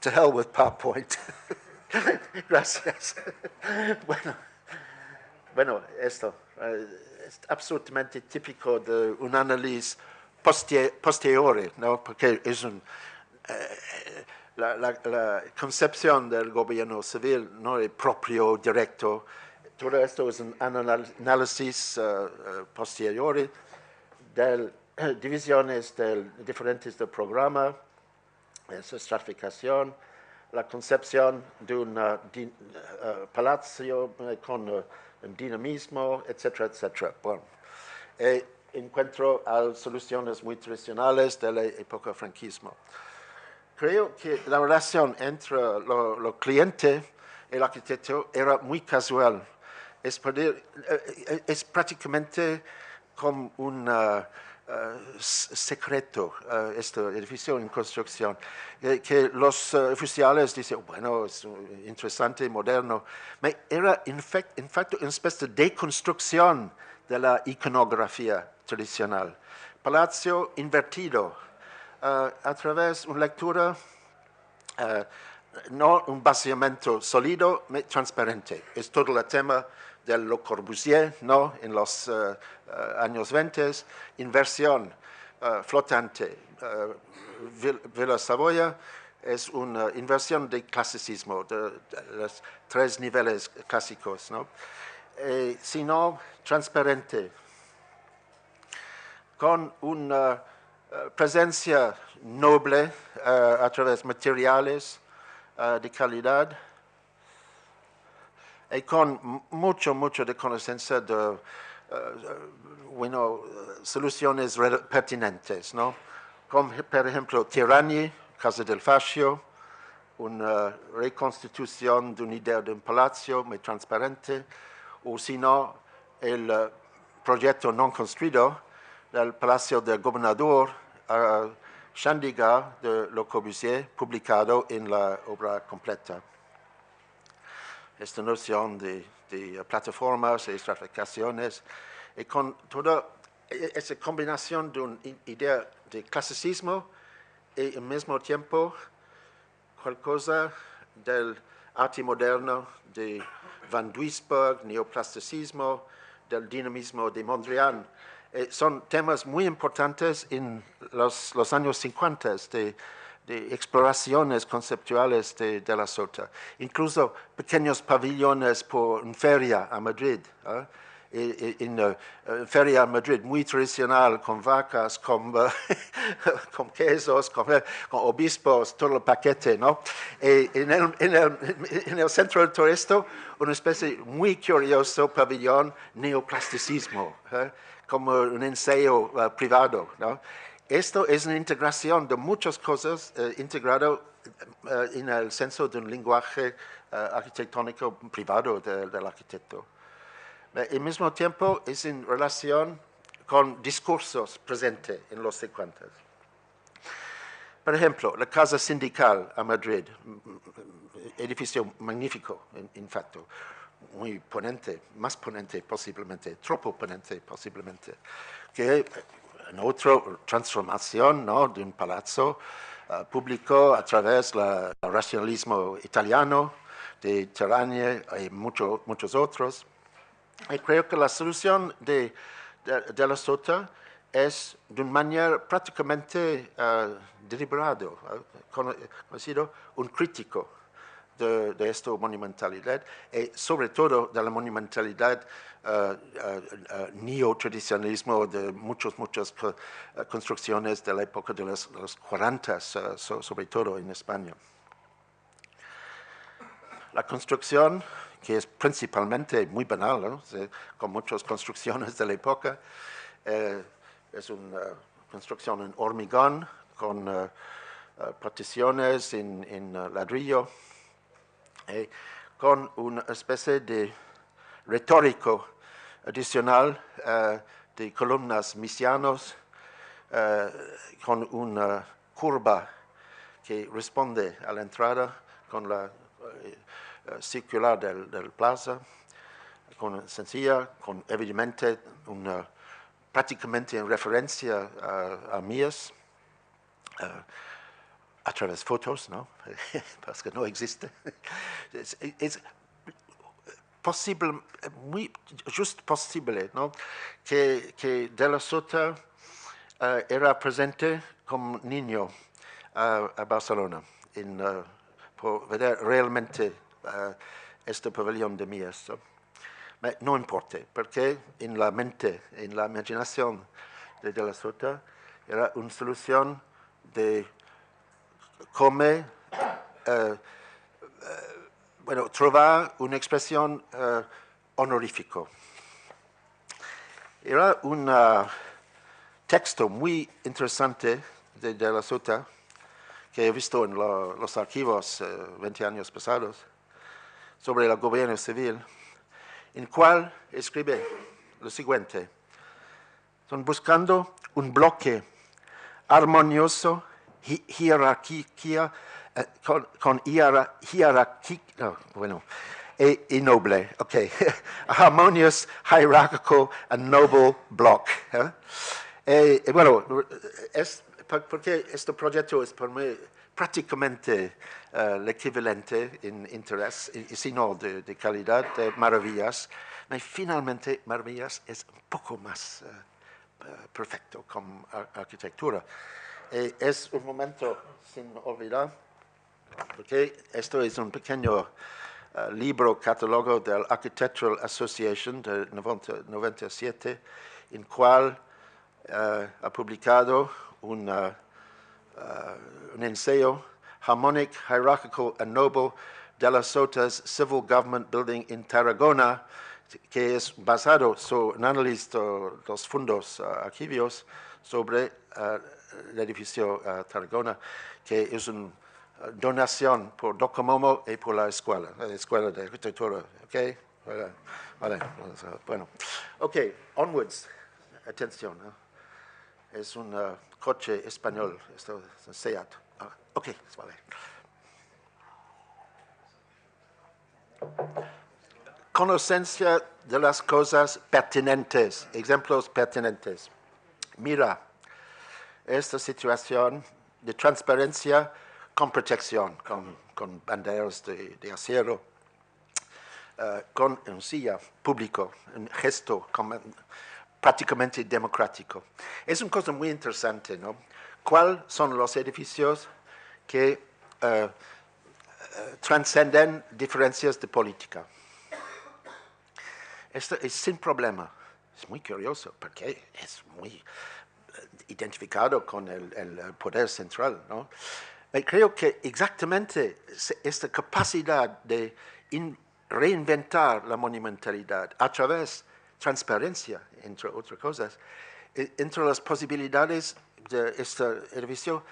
To hell with PowerPoint. Gracias. Bueno, esto es absolutamente típico de un análisis posteriore, ¿no? Porque es la concepción del gobierno civil no es propio, directo. Todo esto es un análisis posteriore de divisiones diferentes del programa, esa estratificación, la concepción de un palacio con un dinamismo, etcétera, etcétera. Bueno, encuentro soluciones muy tradicionales de la época franquismo. Creo que la relación entre los clientes y el arquitecto era muy casual. Es prácticamente como un secreto, este edificio en construcción, que los oficiales dicen, bueno, es interesante, moderno, pero era en fact una especie de deconstrucción de la iconografía tradicional. Palacio invertido, a través de una lectura, no un vaciamiento sólido, pero transparente. Es todo el tema de Le Corbusier, ¿no? En los años 20, inversión flotante. Villa Savoia es una inversión de clasicismo, de los 3 niveles clásicos, ¿no? Sino transparente, con una presencia noble a través de materiales de calidad y con mucho de conocencia de soluciones pertinentes, ¿no? Como por ejemplo Tirani, Casa del Fascio, una reconstitución de una idea de un palacio muy transparente, o si no, el proyecto no construido del Palacio del Gobernador Chandigarh de Le Corbusier, publicado en la obra completa. Esta noción de plataformas y estratificaciones, y con toda esa combinación de una idea de clasicismo y al mismo tiempo cualquier cosa del arte moderno de Van Duisburg, neoplasticismo, del dinamismo de Mondrian. Son temas muy importantes en los años 50 de exploraciones conceptuales de la Sota. Incluso pequeños pabellones por una feria a Madrid. En feria a Madrid muy tradicional, con vacas, con quesos, con obispos, todo el paquete, ¿no? En el centro de todo esto, una especie muy curioso pabellón neoplasticismo, como un ensayo privado, ¿no? Esto es una integración de muchas cosas integrado en el senso de un lenguaje arquitectónico privado del arquitecto. Al mismo tiempo es en relación con discursos presentes en los 50. Por ejemplo, la Casa Sindical a Madrid, edificio magnífico, en facto, muy ponente, más ponente posiblemente, troppo ponente posiblemente, que en otra transformación, ¿no?, de un palazzo público a través del racionalismo italiano, de Tirani y muchos otros. Y creo que la solución de la Sota es de una manera prácticamente deliberada, conocido un crítico de esta monumentalidad y sobre todo de la monumentalidad neotradicionalismo de muchas construcciones de la época de los 40, sobre todo en España. La construcción, que es principalmente muy banal, ¿no?, con muchas construcciones de la época, es una construcción en hormigón, con particiones en ladrillo, con una especie de retórico adicional de columnas misianos, con una curva que responde a la entrada, con la circular del plaza, con sencilla, con evidentemente prácticamente en referencia a Mies, a través de fotos, ¿no? Porque no existe. Es posible, muy just posible, ¿no?, que De la Sota era presente como niño a Barcelona por ver realmente este pabellón de Mies. No importa, porque en la mente, en la imaginación de la Sota, era una solución de cómo trovar una expresión honorífico. Era un texto muy interesante de la Sota que he visto en los archivos 20 años pasados sobre el gobierno civil, en el cual escribe lo siguiente: están buscando un bloque armonioso, con jerarquía, y noble, okay. Harmonious, hierarchical, and noble block. Bueno, porque este proyecto es para mí prácticamente el equivalente en interés, si no de calidad, de Maravillas. Y finalmente, Maravillas es un poco más perfecto como arquitectura. Es un momento sin olvidar, porque esto es un pequeño libro catálogo del Architectural Association de 97, en cual ha publicado un ensayo, Harmonic, Hierarchical and Noble, de las Sotas Civil Government Building in Tarragona, que es basado sobre un análisis de los fondos archivios sobre el edificio Tarragona, que es una donación por Docomomo y por la escuela de arquitectura. ¿Okay? Vale. Bueno, ok, onwards. Atención, ¿no? Es un coche español, esto es un SEAT. Ok, vale. Conocencia de las cosas pertinentes, ejemplos pertinentes. Mira, esta situación de transparencia con protección, con banderas de acero, con un silla público, un gesto prácticamente democrático. Es una cosa muy interesante, ¿no? ¿Cuáles son los edificios que trascenden diferencias de política? Esto es sin problema. Es muy curioso porque es muy identificado con el poder central, ¿no? Creo que exactamente esta capacidad de reinventar la monumentalidad a través de transparencia, entre otras cosas, entre las posibilidades de este edificio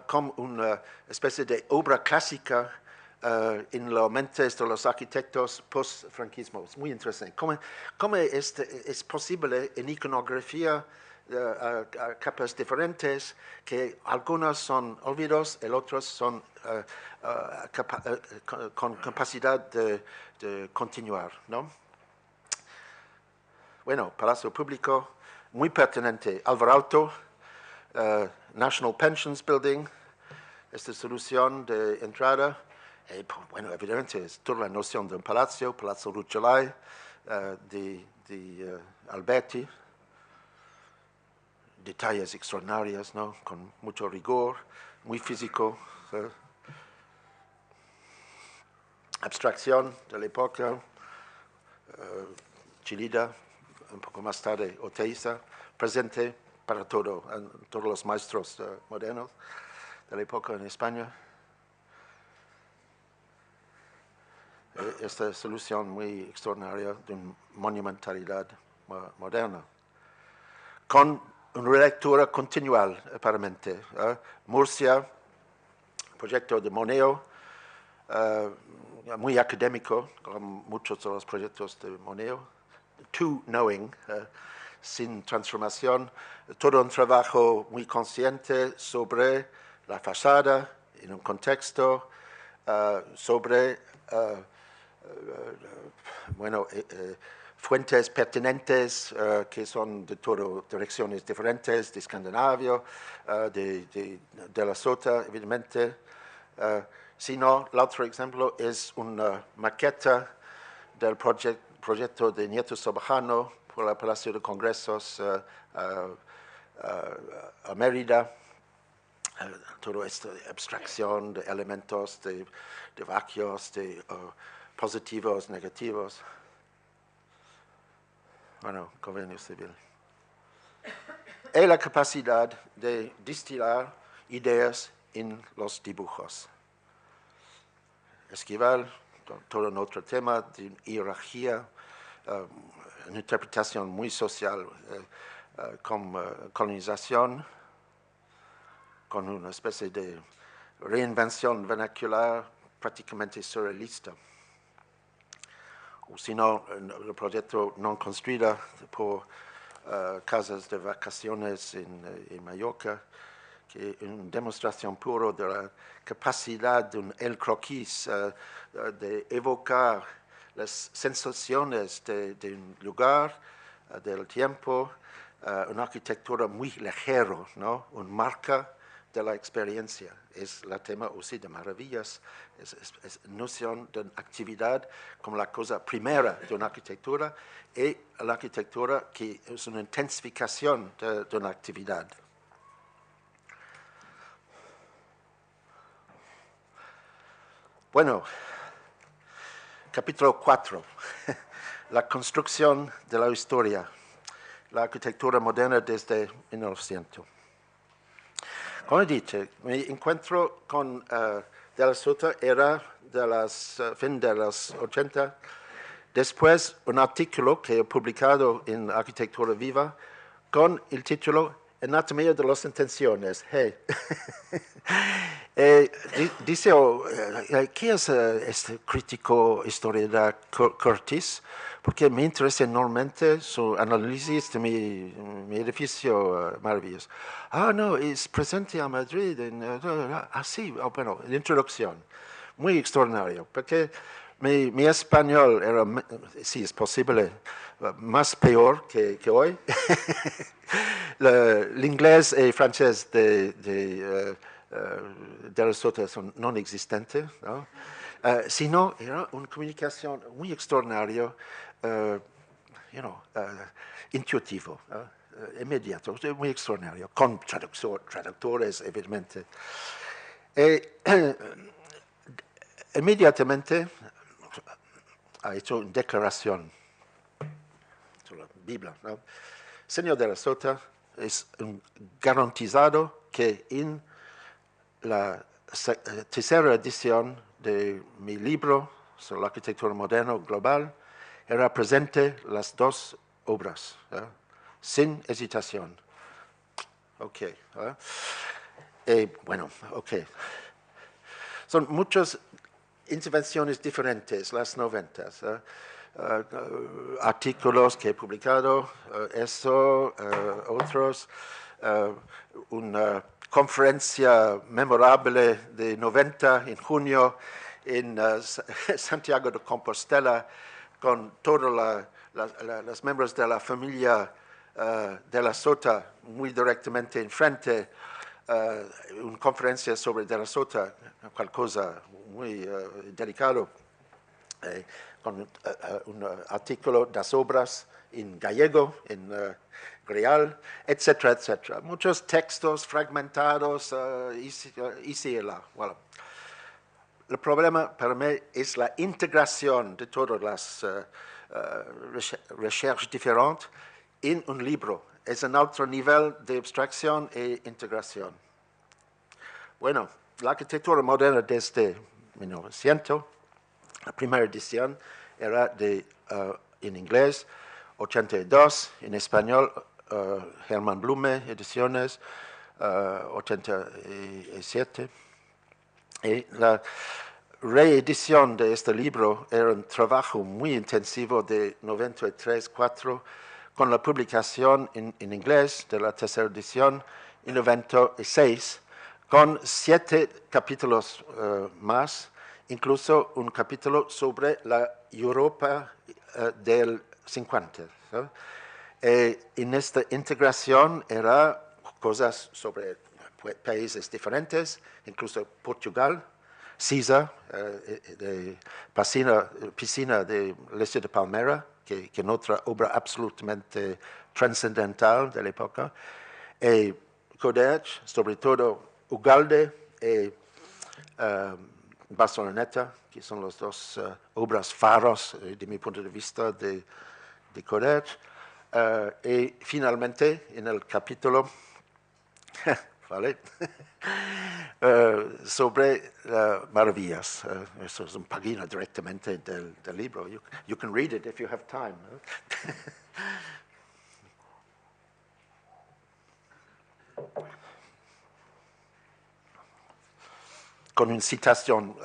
como una especie de obra clásica en las mentes de los arquitectos post-franquismo. Es muy interesante. ¿Cómo es posible en iconografía a capas diferentes, que algunos son olvidos y otros son con capacidad de continuar, ¿no? Bueno, Palacio Público, muy pertinente. Alvar Aalto, National Pensions Building, esta solución de entrada. Bueno, evidentemente es toda la noción de un palacio, Palazzo Rucellai, de Alberti. Detalles extraordinarios, ¿no? Con mucho rigor, muy físico. Abstracción de la época, Chillida, un poco más tarde Oteiza, presente para todos los maestros modernos de la época en España. Esta solución muy extraordinaria de una monumentalidad moderna. Con una relectura continual, aparentemente. Murcia, proyecto de Moneo, muy académico, como muchos de los proyectos de Moneo. Too knowing, sin transformación. Todo un trabajo muy consciente sobre la fachada, en un contexto, sobre fuentes pertinentes que son de todas direcciones diferentes, de Escandinavia, de la Sota, evidentemente. Si no, el otro ejemplo es una maqueta del proyecto de Nieto Sobajano por el Palacio de Congresos a Mérida. Todo esto de abstracción de elementos, de vacuos, de positivos, negativos. Bueno, convenio civil. Y la capacidad de destilar ideas en los dibujos. Esquivel, todo un otro tema de jerarquía, una interpretación muy social, con colonización, con una especie de reinvención vernacular prácticamente surrealista. O si no, el proyecto no construido por casas de vacaciones en Mallorca, que es una demostración pura de la capacidad de un el croquis de evocar las sensaciones de un lugar, del tiempo, una arquitectura muy ligera, ¿no? Una marca de la experiencia. Es el tema aussi de maravillas, es noción de actividad como la cosa primera de una arquitectura y la arquitectura que es una intensificación de una actividad. Bueno, capítulo 4, la construcción de la historia, la arquitectura moderna desde 1900. Como he dicho, mi encuentro con De la Sota era de las fin de los 80. Después, un artículo que he publicado en Arquitectura Viva con el título Anatomía de las intenciones. Hey. Dice, ¿qué es este crítico historiador Curtis? Porque me interesa enormemente su análisis de mi edificio maravilloso. No, es presente a Madrid. Sí, bueno, la introducción. Muy extraordinario, porque mi español era, sí, es posible, más peor que hoy. El inglés y francés de la Sota son no existentes, ¿no? Sino era una comunicación muy extraordinaria, intuitivo, inmediato, muy extraordinario, con traductores, evidentemente. Inmediatamente ha hecho una declaración sobre la Biblia, ¿no? Señor de la Sota, es garantizado que en la tercera edición de mi libro sobre la arquitectura moderna global era presente las dos obras, sin hesitación. Ok. Bueno, ok. Son muchas intervenciones diferentes, las 90. Artículos que he publicado, otros, una conferencia memorable de 90 en junio en Santiago de Compostela con todos los miembros de la familia de la Sota muy directamente enfrente, una conferencia sobre de la Sota, cosa muy delicado, con un artículo de las obras en gallego, en Grial, etcétera, etcétera. Muchos textos fragmentados, ici y là. Voilà. El problema para mí es la integración de todas las recherches diferentes en un libro. Es un otro nivel de abstracción e integración. Bueno, la arquitectura moderna desde 1900, la primera edición era en inglés, 82, en español, Hermann Blume, ediciones, 87. Y la reedición de este libro era un trabajo muy intensivo de 93-4, con la publicación en inglés de la tercera edición en 96, con 7 capítulos más, incluso un capítulo sobre la Europa del 50. ¿Sí? En esta integración era cosas sobre países diferentes, incluso Portugal, Cisa, piscina de Leslie de Palmera, que es otra obra absolutamente trascendental de la época, y Codet, sobre todo Ugalde y Barceloneta, que son las dos obras faros, de mi punto de vista, de Codet. Y finalmente, en el capítulo ¿vale? Sobre maravillas. Eso es una página directamente del libro. You can read it if you have time. Con una citación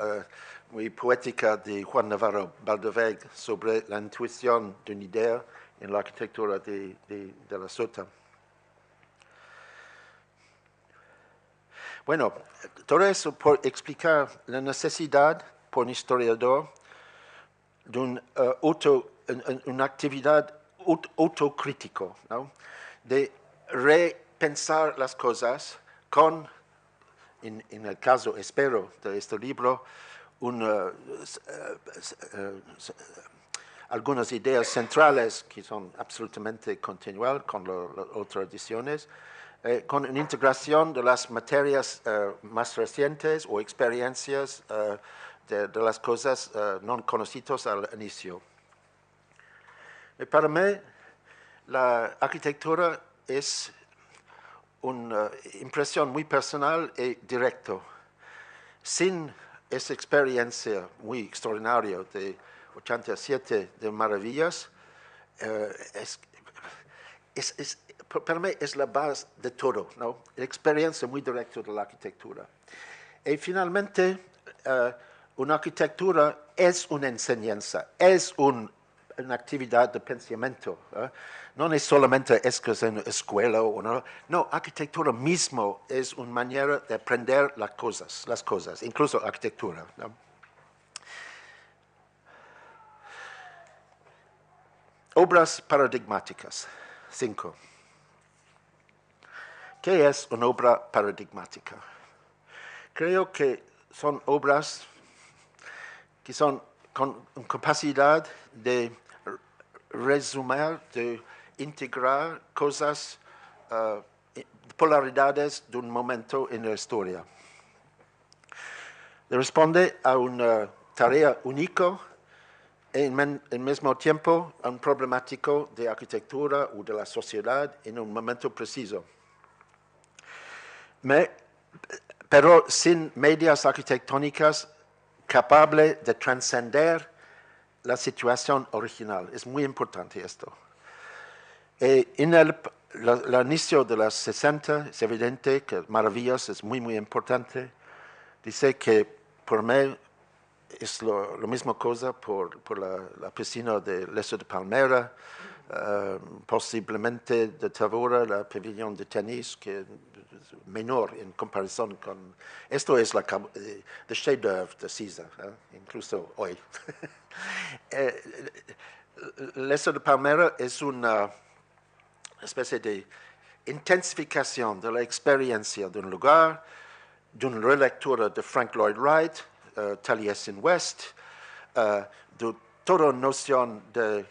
muy poética de Juan Navarro Baldeweg sobre la intuición de una idea en la arquitectura de la Sota. Bueno, todo eso por explicar la necesidad por un historiador de una actividad autocrítico, ¿no? De repensar las cosas con en el caso, espero, de este libro, algunas ideas centrales que son absolutamente continuas con las otras ediciones, con una integración de las materias más recientes o experiencias de las cosas no conocidas al inicio. Para mí, la arquitectura es una impresión muy personal y directa. Sin esa experiencia muy extraordinaria de 87 de maravillas, para mí es la base de todo, ¿no? La experiencia muy directa de la arquitectura. Y finalmente, una arquitectura es una enseñanza, es una actividad de pensamiento. No es solamente es que es en escuela o no, arquitectura mismo es una manera de aprender las cosas, incluso arquitectura, ¿no? Obras paradigmáticas, 5. ¿Qué es una obra paradigmática? Creo que son obras que son con capacidad de resumir, de integrar cosas, polaridades de un momento en la historia. Responde a una tarea única y al mismo tiempo a un problemático de arquitectura o de la sociedad en un momento preciso. Pero sin medias arquitectónicas capables de trascender la situación original. Es muy importante esto. En el inicio de los 60 es evidente que Maravillas es muy, muy importante. Dice que por mí es la misma cosa por la piscina de Leso de Palmera, posiblemente de Tavora, la pabellón de tenis, que es menor en comparación con... Esto es la chef-d'œuvre de César, incluso hoy. Leso de Palmera es una especie de intensificación de la experiencia de un lugar, de una relectura de Frank Lloyd Wright, Taliesin West, de toda noción de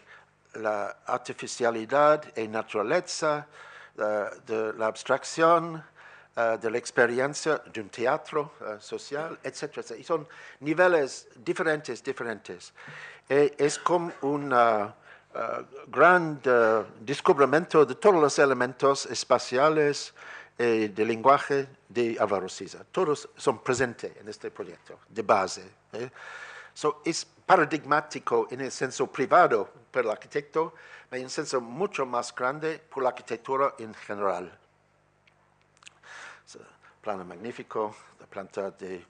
la artificialidad y naturaleza, de la abstracción, de la experiencia de un teatro social, etc. Y son niveles diferentes. Es como un gran descubrimiento de todos los elementos espaciales de lenguaje de Álvaro Siza. Todos son presentes en este proyecto de base. Es paradigmático en el senso privado para el arquitecto, pero en un senso mucho más grande por la arquitectura en general. Plano magnífico, la planta de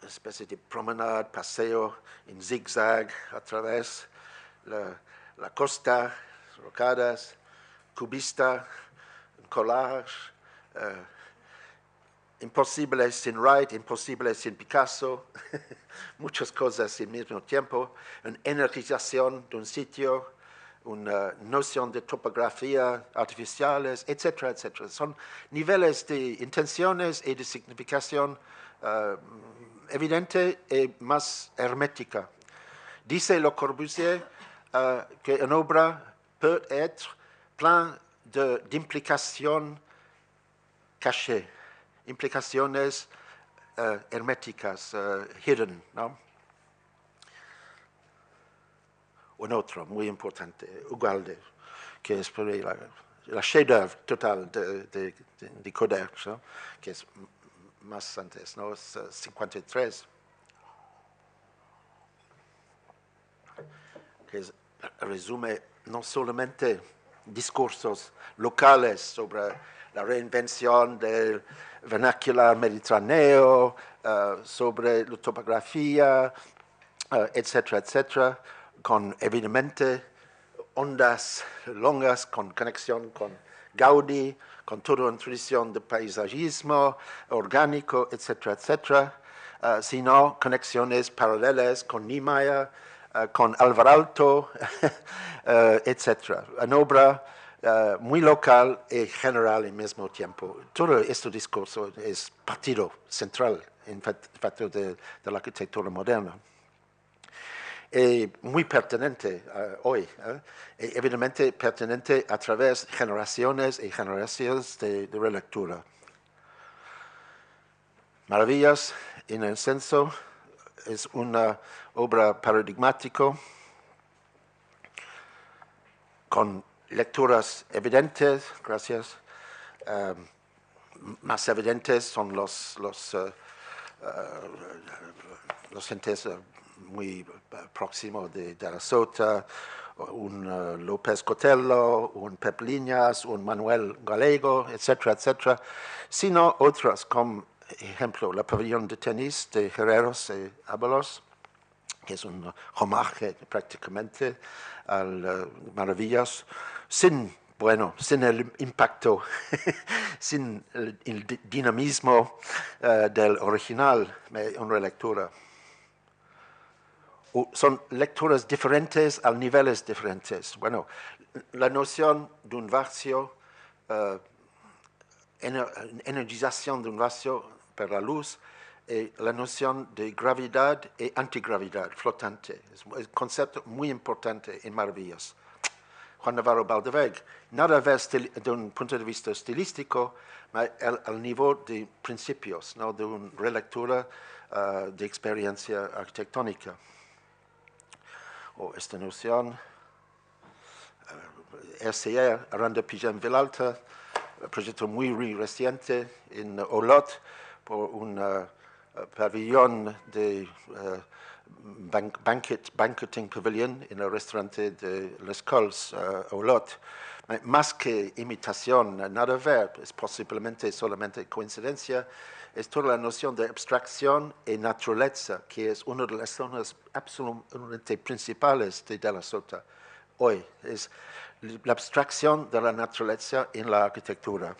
especie de promenade, paseo en zigzag a través la costa, rocadas, cubista, collage, imposible sin Wright, imposible sin Picasso, muchas cosas al mismo tiempo, una energización de un sitio, una noción de topografía artificiales, etcétera. Son niveles de intenciones y de significación evidente y más hermética. Dice Le Corbusier que una obra peut être plein d'implications cachées, implicaciones herméticas, hidden, ¿no? Un otro muy importante, Ugalde, que es la chef-d'œuvre total de Coder, ¿no? Que es más antes, ¿no? Es 53. Que resume no solamente discursos locales sobre la reinvención del vernacular mediterráneo, sobre la topografía, etcétera, con evidentemente ondas longas, con conexión con Gaudí, con toda una tradición de paisajismo orgánico, etcétera, sino conexiones paralelas con Niemeyer, con Alvar Aalto, etc. Una obra muy local y general al mismo tiempo. Todo este discurso es partido central, en fato de la arquitectura moderna. Muy pertinente hoy, evidentemente pertinente a través de generaciones y generaciones de relectura. Maravillas en el censo es una obra paradigmática con lecturas evidentes, gracias. Más evidentes son los gentes muy próximos de la Sota, un López Cotello, un Pep Liñas, un Manuel Gallego, etcétera, etcétera, sino otras, como ejemplo la pabellón de tenis de Herreros y Ábalos, que es un homenaje prácticamente al Maravillas, sin el impacto, sin el dinamismo del original, en relectura. Son lecturas diferentes a niveles diferentes. Bueno, la noción de un vacío, energización de un vacío por la luz, la noción de gravedad y antigravedad flotante. Es un concepto muy importante en Maravillas. Juan Navarro Baldeweg, nada más de un punto de vista estilístico, al nivel de principios, ¿no? De una relectura de experiencia arquitectónica. O esta noción, RCR, Aranda Pijem Vilalta, proyecto muy reciente en Olot, por un pabellón de banqueting pavilion en el restaurante de Les Cols, Olot. Más que imitación, nada ver, es posiblemente solamente coincidencia, es toda la noción de abstracción y naturaleza, que es una de las zonas absolutamente principales de la Sota hoy. Es la abstracción de la naturaleza en la arquitectura.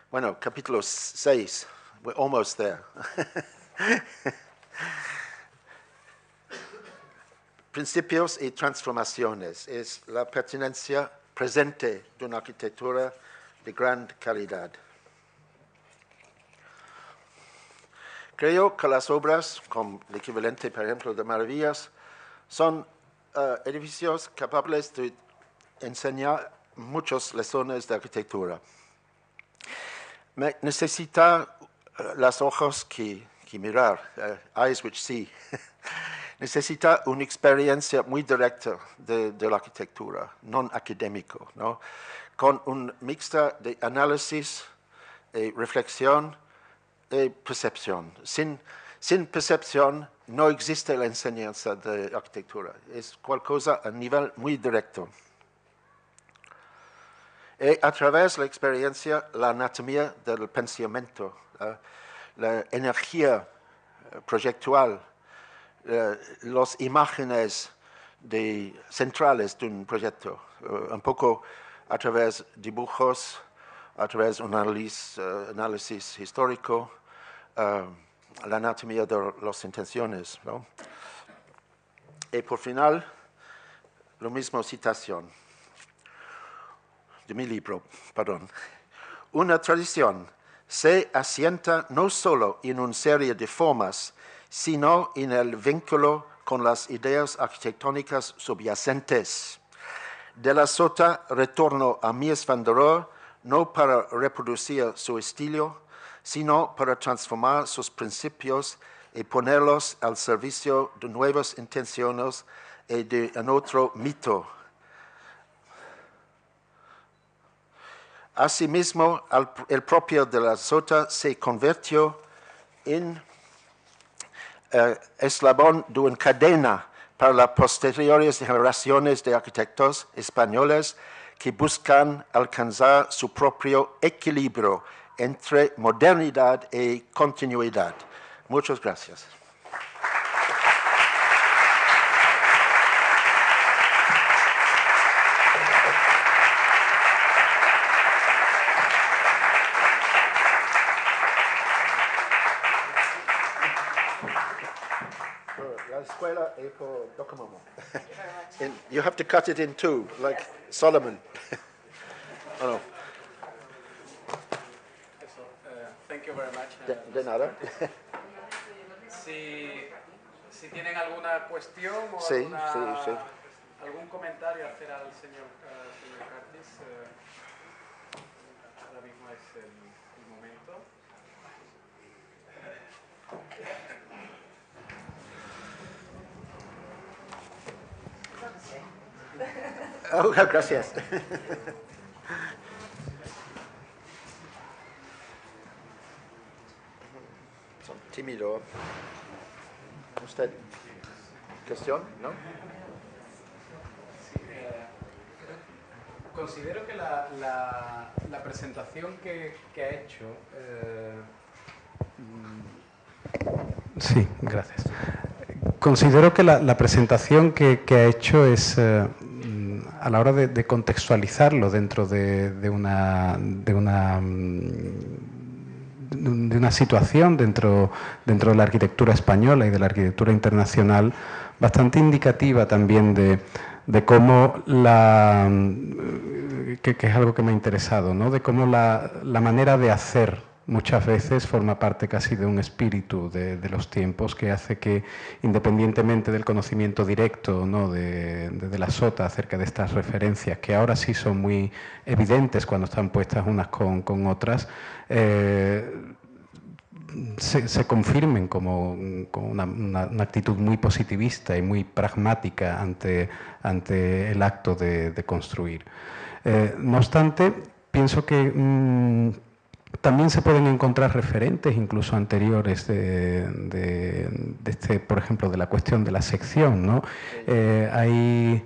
Bueno, capítulo 6. We're almost there. Principios y transformaciones. Es la pertinencia presente de una arquitectura de gran calidad. Creo que las obras, como el equivalente, por ejemplo, de Maravillas, son edificios capaces de enseñar muchas lecciones de arquitectura. Necesita los ojos que mirar, eyes which see. Necesita una experiencia muy directa de la arquitectura, no académico, ¿no? Con un mixta de análisis, reflexión y percepción. Sin percepción no existe la enseñanza de arquitectura. Es cualquier cosa a nivel muy directo. Y a través de la experiencia, la anatomía del pensamiento, la energía proyectual, las imágenes centrales de un proyecto, un poco a través de dibujos, a través de un análisis histórico, la anatomía de las intenciones, ¿no? Y por final, lo mismo citación de mi libro, perdón. Una tradición se asienta no solo en una serie de formas, sino en el vínculo con las ideas arquitectónicas subyacentes. De la Sota retorno a Mies van der Rohe no para reproducir su estilo, sino para transformar sus principios y ponerlos al servicio de nuevas intenciones y de un otro mito. Asimismo, el propio de la Sota se convirtió en eslabón de una cadena para las posteriores generaciones de arquitectos españoles que buscan alcanzar su propio equilibrio entre modernidad y continuidad. Muchas gracias. La escuela escuela y por Docomomo. And you have to cut it in two, like Solomon. Oh, no. Thank you very much. De nada. Si tienen alguna cuestión o Sí, alguna, sí. algún comentario hacer al señor Curtis, ahora mismo es el momento. Oh, gracias. Son tímido. ¿Usted? ¿Cuestión? ¿No? Sí, considero que la presentación que ha hecho... Sí, gracias. Considero que la presentación que ha hecho es, a la hora de contextualizarlo dentro de una situación dentro de la arquitectura española y de la arquitectura internacional, bastante indicativa también de cómo que es algo que me ha interesado, ¿no? De cómo la manera de hacer muchas veces forma parte casi de un espíritu de los tiempos que hace que, independientemente del conocimiento directo, ¿no? de la Sota acerca de estas referencias, que ahora sí son muy evidentes cuando están puestas unas con otras, se confirmen como una actitud muy positivista y muy pragmática ante el acto de construir. No obstante, pienso que también se pueden encontrar referentes, incluso anteriores, por ejemplo, de la cuestión de la sección, ¿no? Hay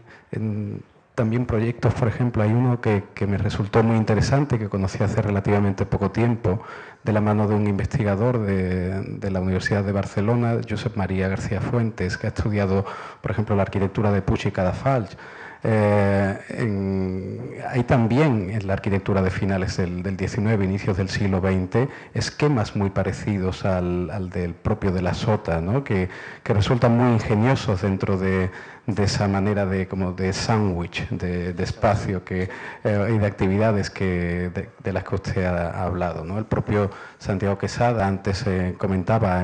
también proyectos, por ejemplo, hay uno que me resultó muy interesante, que conocí hace relativamente poco tiempo, de la mano de un investigador de la Universidad de Barcelona, Josep María García Fuentes, que ha estudiado, por ejemplo, la arquitectura de Puig i Cadafalch. Hay también en la arquitectura de finales del XIX, inicios del siglo XX, esquemas muy parecidos al del propio de la Sota, ¿no? que resultan muy ingeniosos dentro de esa manera como de sándwich, de espacio y de actividades de las que usted ha hablado, ¿no? El propio Santiago Quesada antes comentaba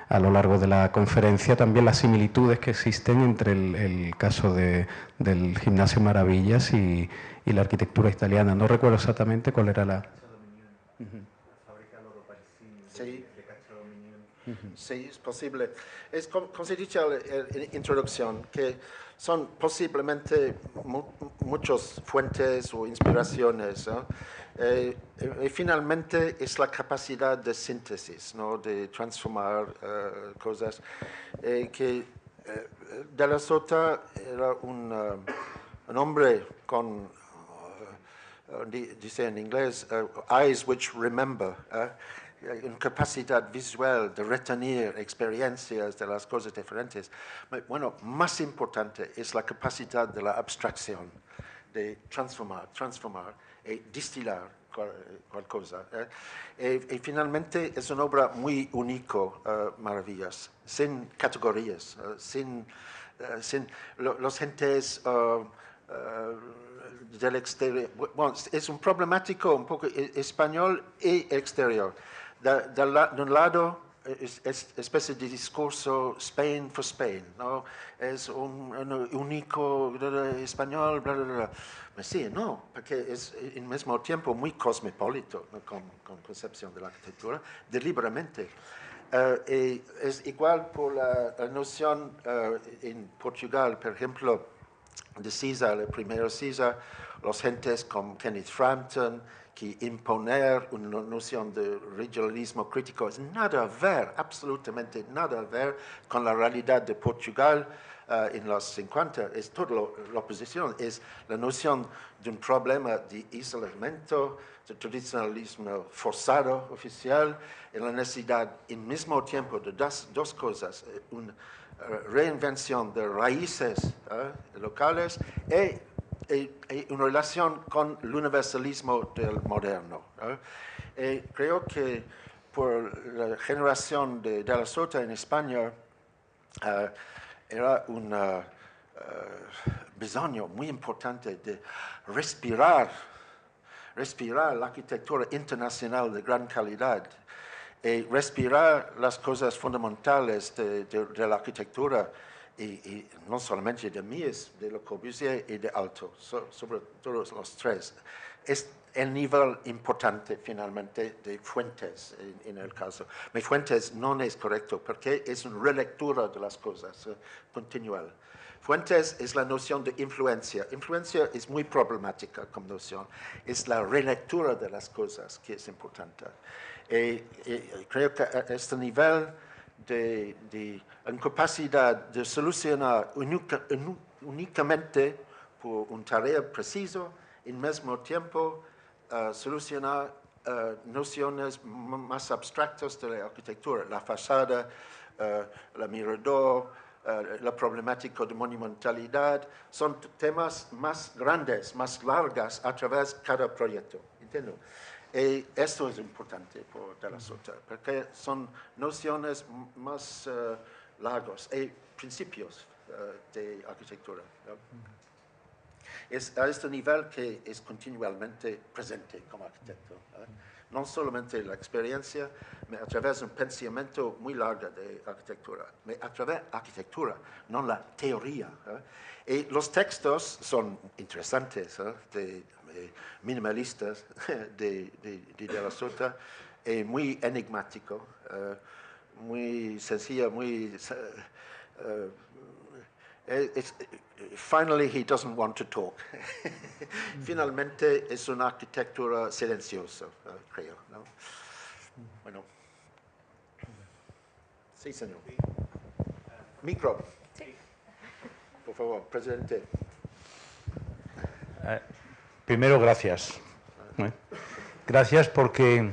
a lo largo de la conferencia también las similitudes que existen entre el caso del Gimnasio Maravillas y la arquitectura italiana. No recuerdo exactamente cuál era la... Sí. Sí, es posible. Es como se dice en la introducción, que son posiblemente muchas fuentes o inspiraciones, ¿no? Y finalmente es la capacidad de síntesis, ¿no? De transformar cosas. De la Sota era un hombre con, dice en inglés, eyes which remember, una capacidad visual de retener experiencias de las cosas diferentes. Bueno, más importante es la capacidad de la abstracción, de transformar y destilar cual cosa. Y finalmente es una obra muy única, Maravillas, sin categorías, sin los gentes del exterior. Bueno, es un problemático un poco español y exterior. De un lado, es especie de discurso Spain for Spain, ¿no? Es un único español, bla, bla, bla. Pero sí, no, porque es al mismo tiempo muy cosmopolito, ¿no? con concepción de la arquitectura, deliberadamente. Y es igual por la noción en Portugal, por ejemplo, de César, el primero César, los gentes como Kenneth Frampton, que imponer una noción de regionalismo crítico es nada a ver, absolutamente nada a ver con la realidad de Portugal en los 50. Es toda la oposición, es la noción de un problema de aislamiento, de tradicionalismo forzado oficial, y la necesidad al mismo tiempo de dos cosas, una reinvención de raíces locales y una relación con el universalismo del moderno. Creo que por la generación de la Sota en España, era un bisogno muy importante de respirar la arquitectura internacional de gran calidad y respirar las cosas fundamentales de la arquitectura y no solamente de Mies, de Le Corbusier y de Aalto, sobre todos los tres. Es el nivel importante finalmente de Fuentes en el caso. Mi Fuentes no es correcto porque es una relectura de las cosas continual. Fuentes es la noción de influencia. Influencia es muy problemática como noción. Es la relectura de las cosas que es importante. Creo que a este nivel de incapacidad de solucionar únicamente por una tarea precisa, en mismo tiempo solucionar nociones más abstractas de la arquitectura, la fachada, la mirador, la problemática de monumentalidad, son temas más grandes, más largas a través de cada proyecto. ¿Entiendo? Y esto es importante por De la Sota, porque son nociones más largas y principios de arquitectura, ¿no? Es a este nivel que es continuamente presente como arquitecto, ¿no? No solamente la experiencia, pero a través de un pensamiento muy largo de arquitectura, a través de arquitectura, no la teoría. Y los textos son interesantes, minimalistas de la Sota, y muy enigmático, muy sencillo, muy... finally, he doesn't want to talk. Finalmente, es una arquitectura silenciosa, creo, ¿no? Bueno. Sí, señor. Micro. Sí. Por favor, presidente. Primero, gracias. Gracias porque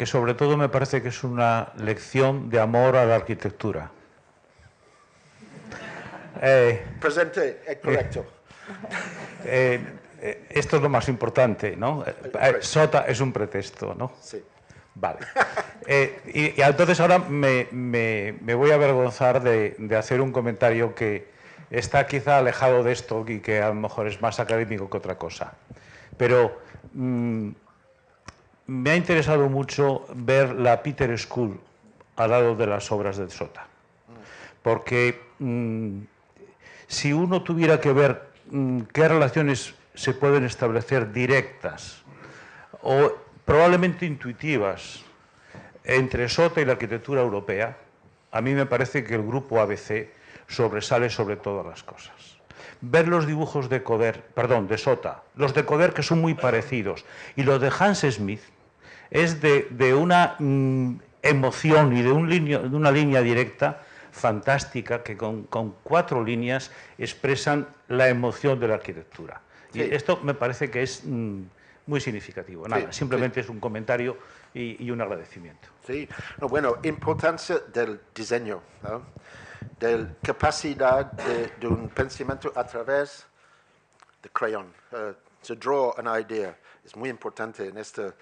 sobre todo me parece que es una lección de amor a la arquitectura. Presente, correcto. Esto es lo más importante, ¿no? Sota es un pretexto, ¿no? Sí. Vale. Y entonces ahora me voy a avergonzar de hacer un comentario que está quizá alejado de esto y que a lo mejor es más académico que otra cosa. Pero me ha interesado mucho ver la Peter School al lado de las obras de Sota. Porque si uno tuviera que ver qué relaciones se pueden establecer directas o probablemente intuitivas entre Sota y la arquitectura europea, a mí me parece que el grupo ABC sobresale sobre todas las cosas. Ver los dibujos de Sota, los de Coder que son muy parecidos, y los de Hans Smith, es de una emoción y de una línea directa fantástica que con 4 líneas expresan la emoción de la arquitectura. Sí. Y esto me parece que es muy significativo. Nada, sí, simplemente sí. Es un comentario y un agradecimiento. Sí, no, bueno, importancia del diseño, ¿no? De la capacidad de un pensamiento a través de crayón. To draw an idea es muy importante en esta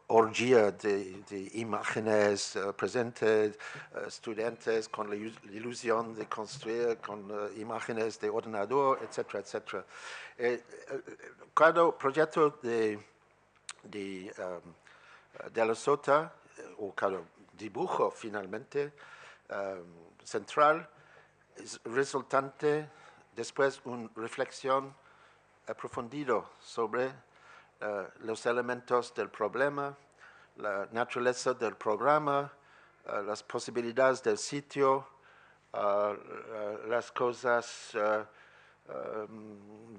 orgía de imágenes presentes, estudiantes con la ilusión de construir con imágenes de ordenador, etcétera, etcétera. Cada proyecto de la Sota, o cada dibujo finalmente central, es resultante después una reflexión aprofundida sobre los elementos del problema, la naturaleza del programa, las posibilidades del sitio, las cosas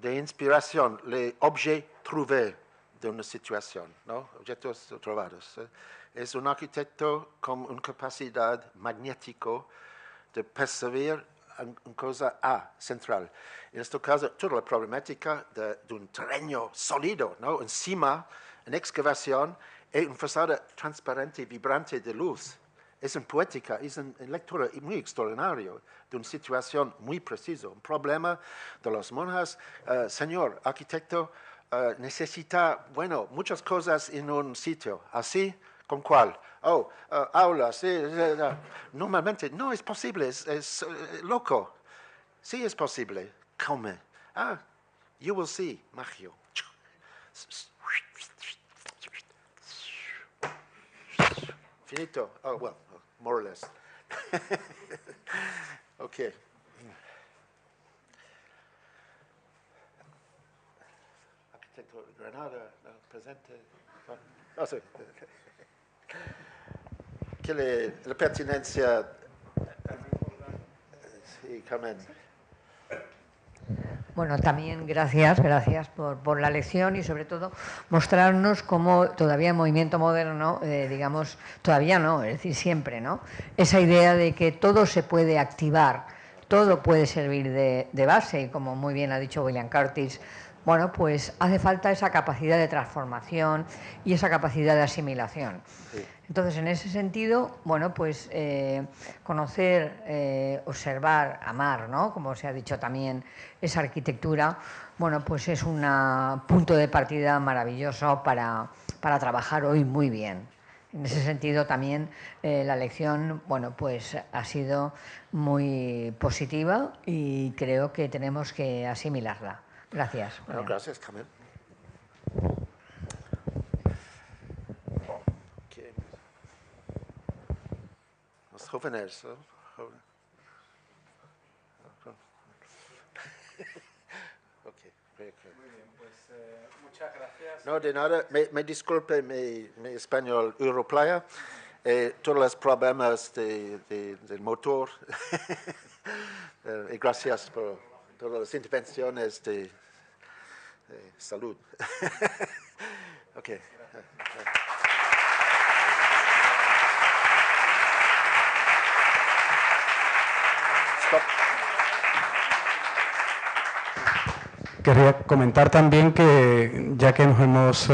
de inspiración, les objets trouvés de una situación, ¿no? Objetos trovados. Es un arquitecto con una capacidad magnética de percibir una cosa central. En este caso, toda la problemática de un terreno sólido, ¿no? Encima, en excavación, es una fachada transparente y vibrante de luz. Es una poética, es una lectura muy extraordinaria de una situación muy precisa. Un problema de las monjas, señor arquitecto, necesita, bueno, muchas cosas en un sitio. ¿Así? ¿Con cuál? Oh, aula, sí. Normalmente no es posible, es loco. Sí es posible. Come. You will see, Magio. Finito. Oh, well, more or less. Okay. Arquitecto de Granada, presente. Oh, sí. ¿Qué la pertinencia? Sí, Carmen. Bueno, también gracias por la lección y sobre todo mostrarnos cómo todavía el movimiento moderno, digamos, todavía no, es decir, siempre, ¿no? Esa idea de que todo se puede activar, todo puede servir de base y como muy bien ha dicho William Curtis, bueno, pues hace falta esa capacidad de transformación y esa capacidad de asimilación. Sí. Entonces, en ese sentido, bueno, pues conocer, observar, amar, ¿no? Como se ha dicho también, esa arquitectura, bueno, pues es un punto de partida maravilloso para trabajar hoy muy bien. En ese sentido también la lección, bueno, pues ha sido muy positiva y creo que tenemos que asimilarla. Gracias. Bueno, gracias, Carmen. Okay. Los jóvenes, ¿no? Okay, very good. Muy bien, pues muchas gracias. No, de nada. Me disculpe mi español europlayer. Todos los problemas del motor. Y gracias por todas las intervenciones de salud. Okay. Stop. Quería comentar también que, ya que nos hemos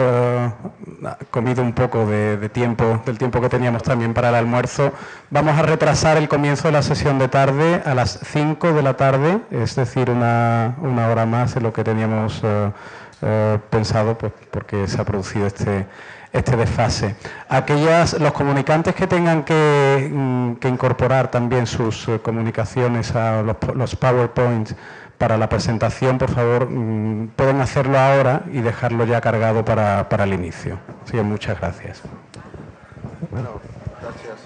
comido un poco de tiempo, del tiempo que teníamos también para el almuerzo, vamos a retrasar el comienzo de la sesión de tarde a las 5 de la tarde, es decir, una hora más de lo que teníamos pensado, pues porque se ha producido este desfase. Los comunicantes que tengan que incorporar también sus comunicaciones a los PowerPoints para la presentación, por favor, pueden hacerlo ahora y dejarlo ya cargado para el inicio. Así que muchas gracias. Bueno, gracias.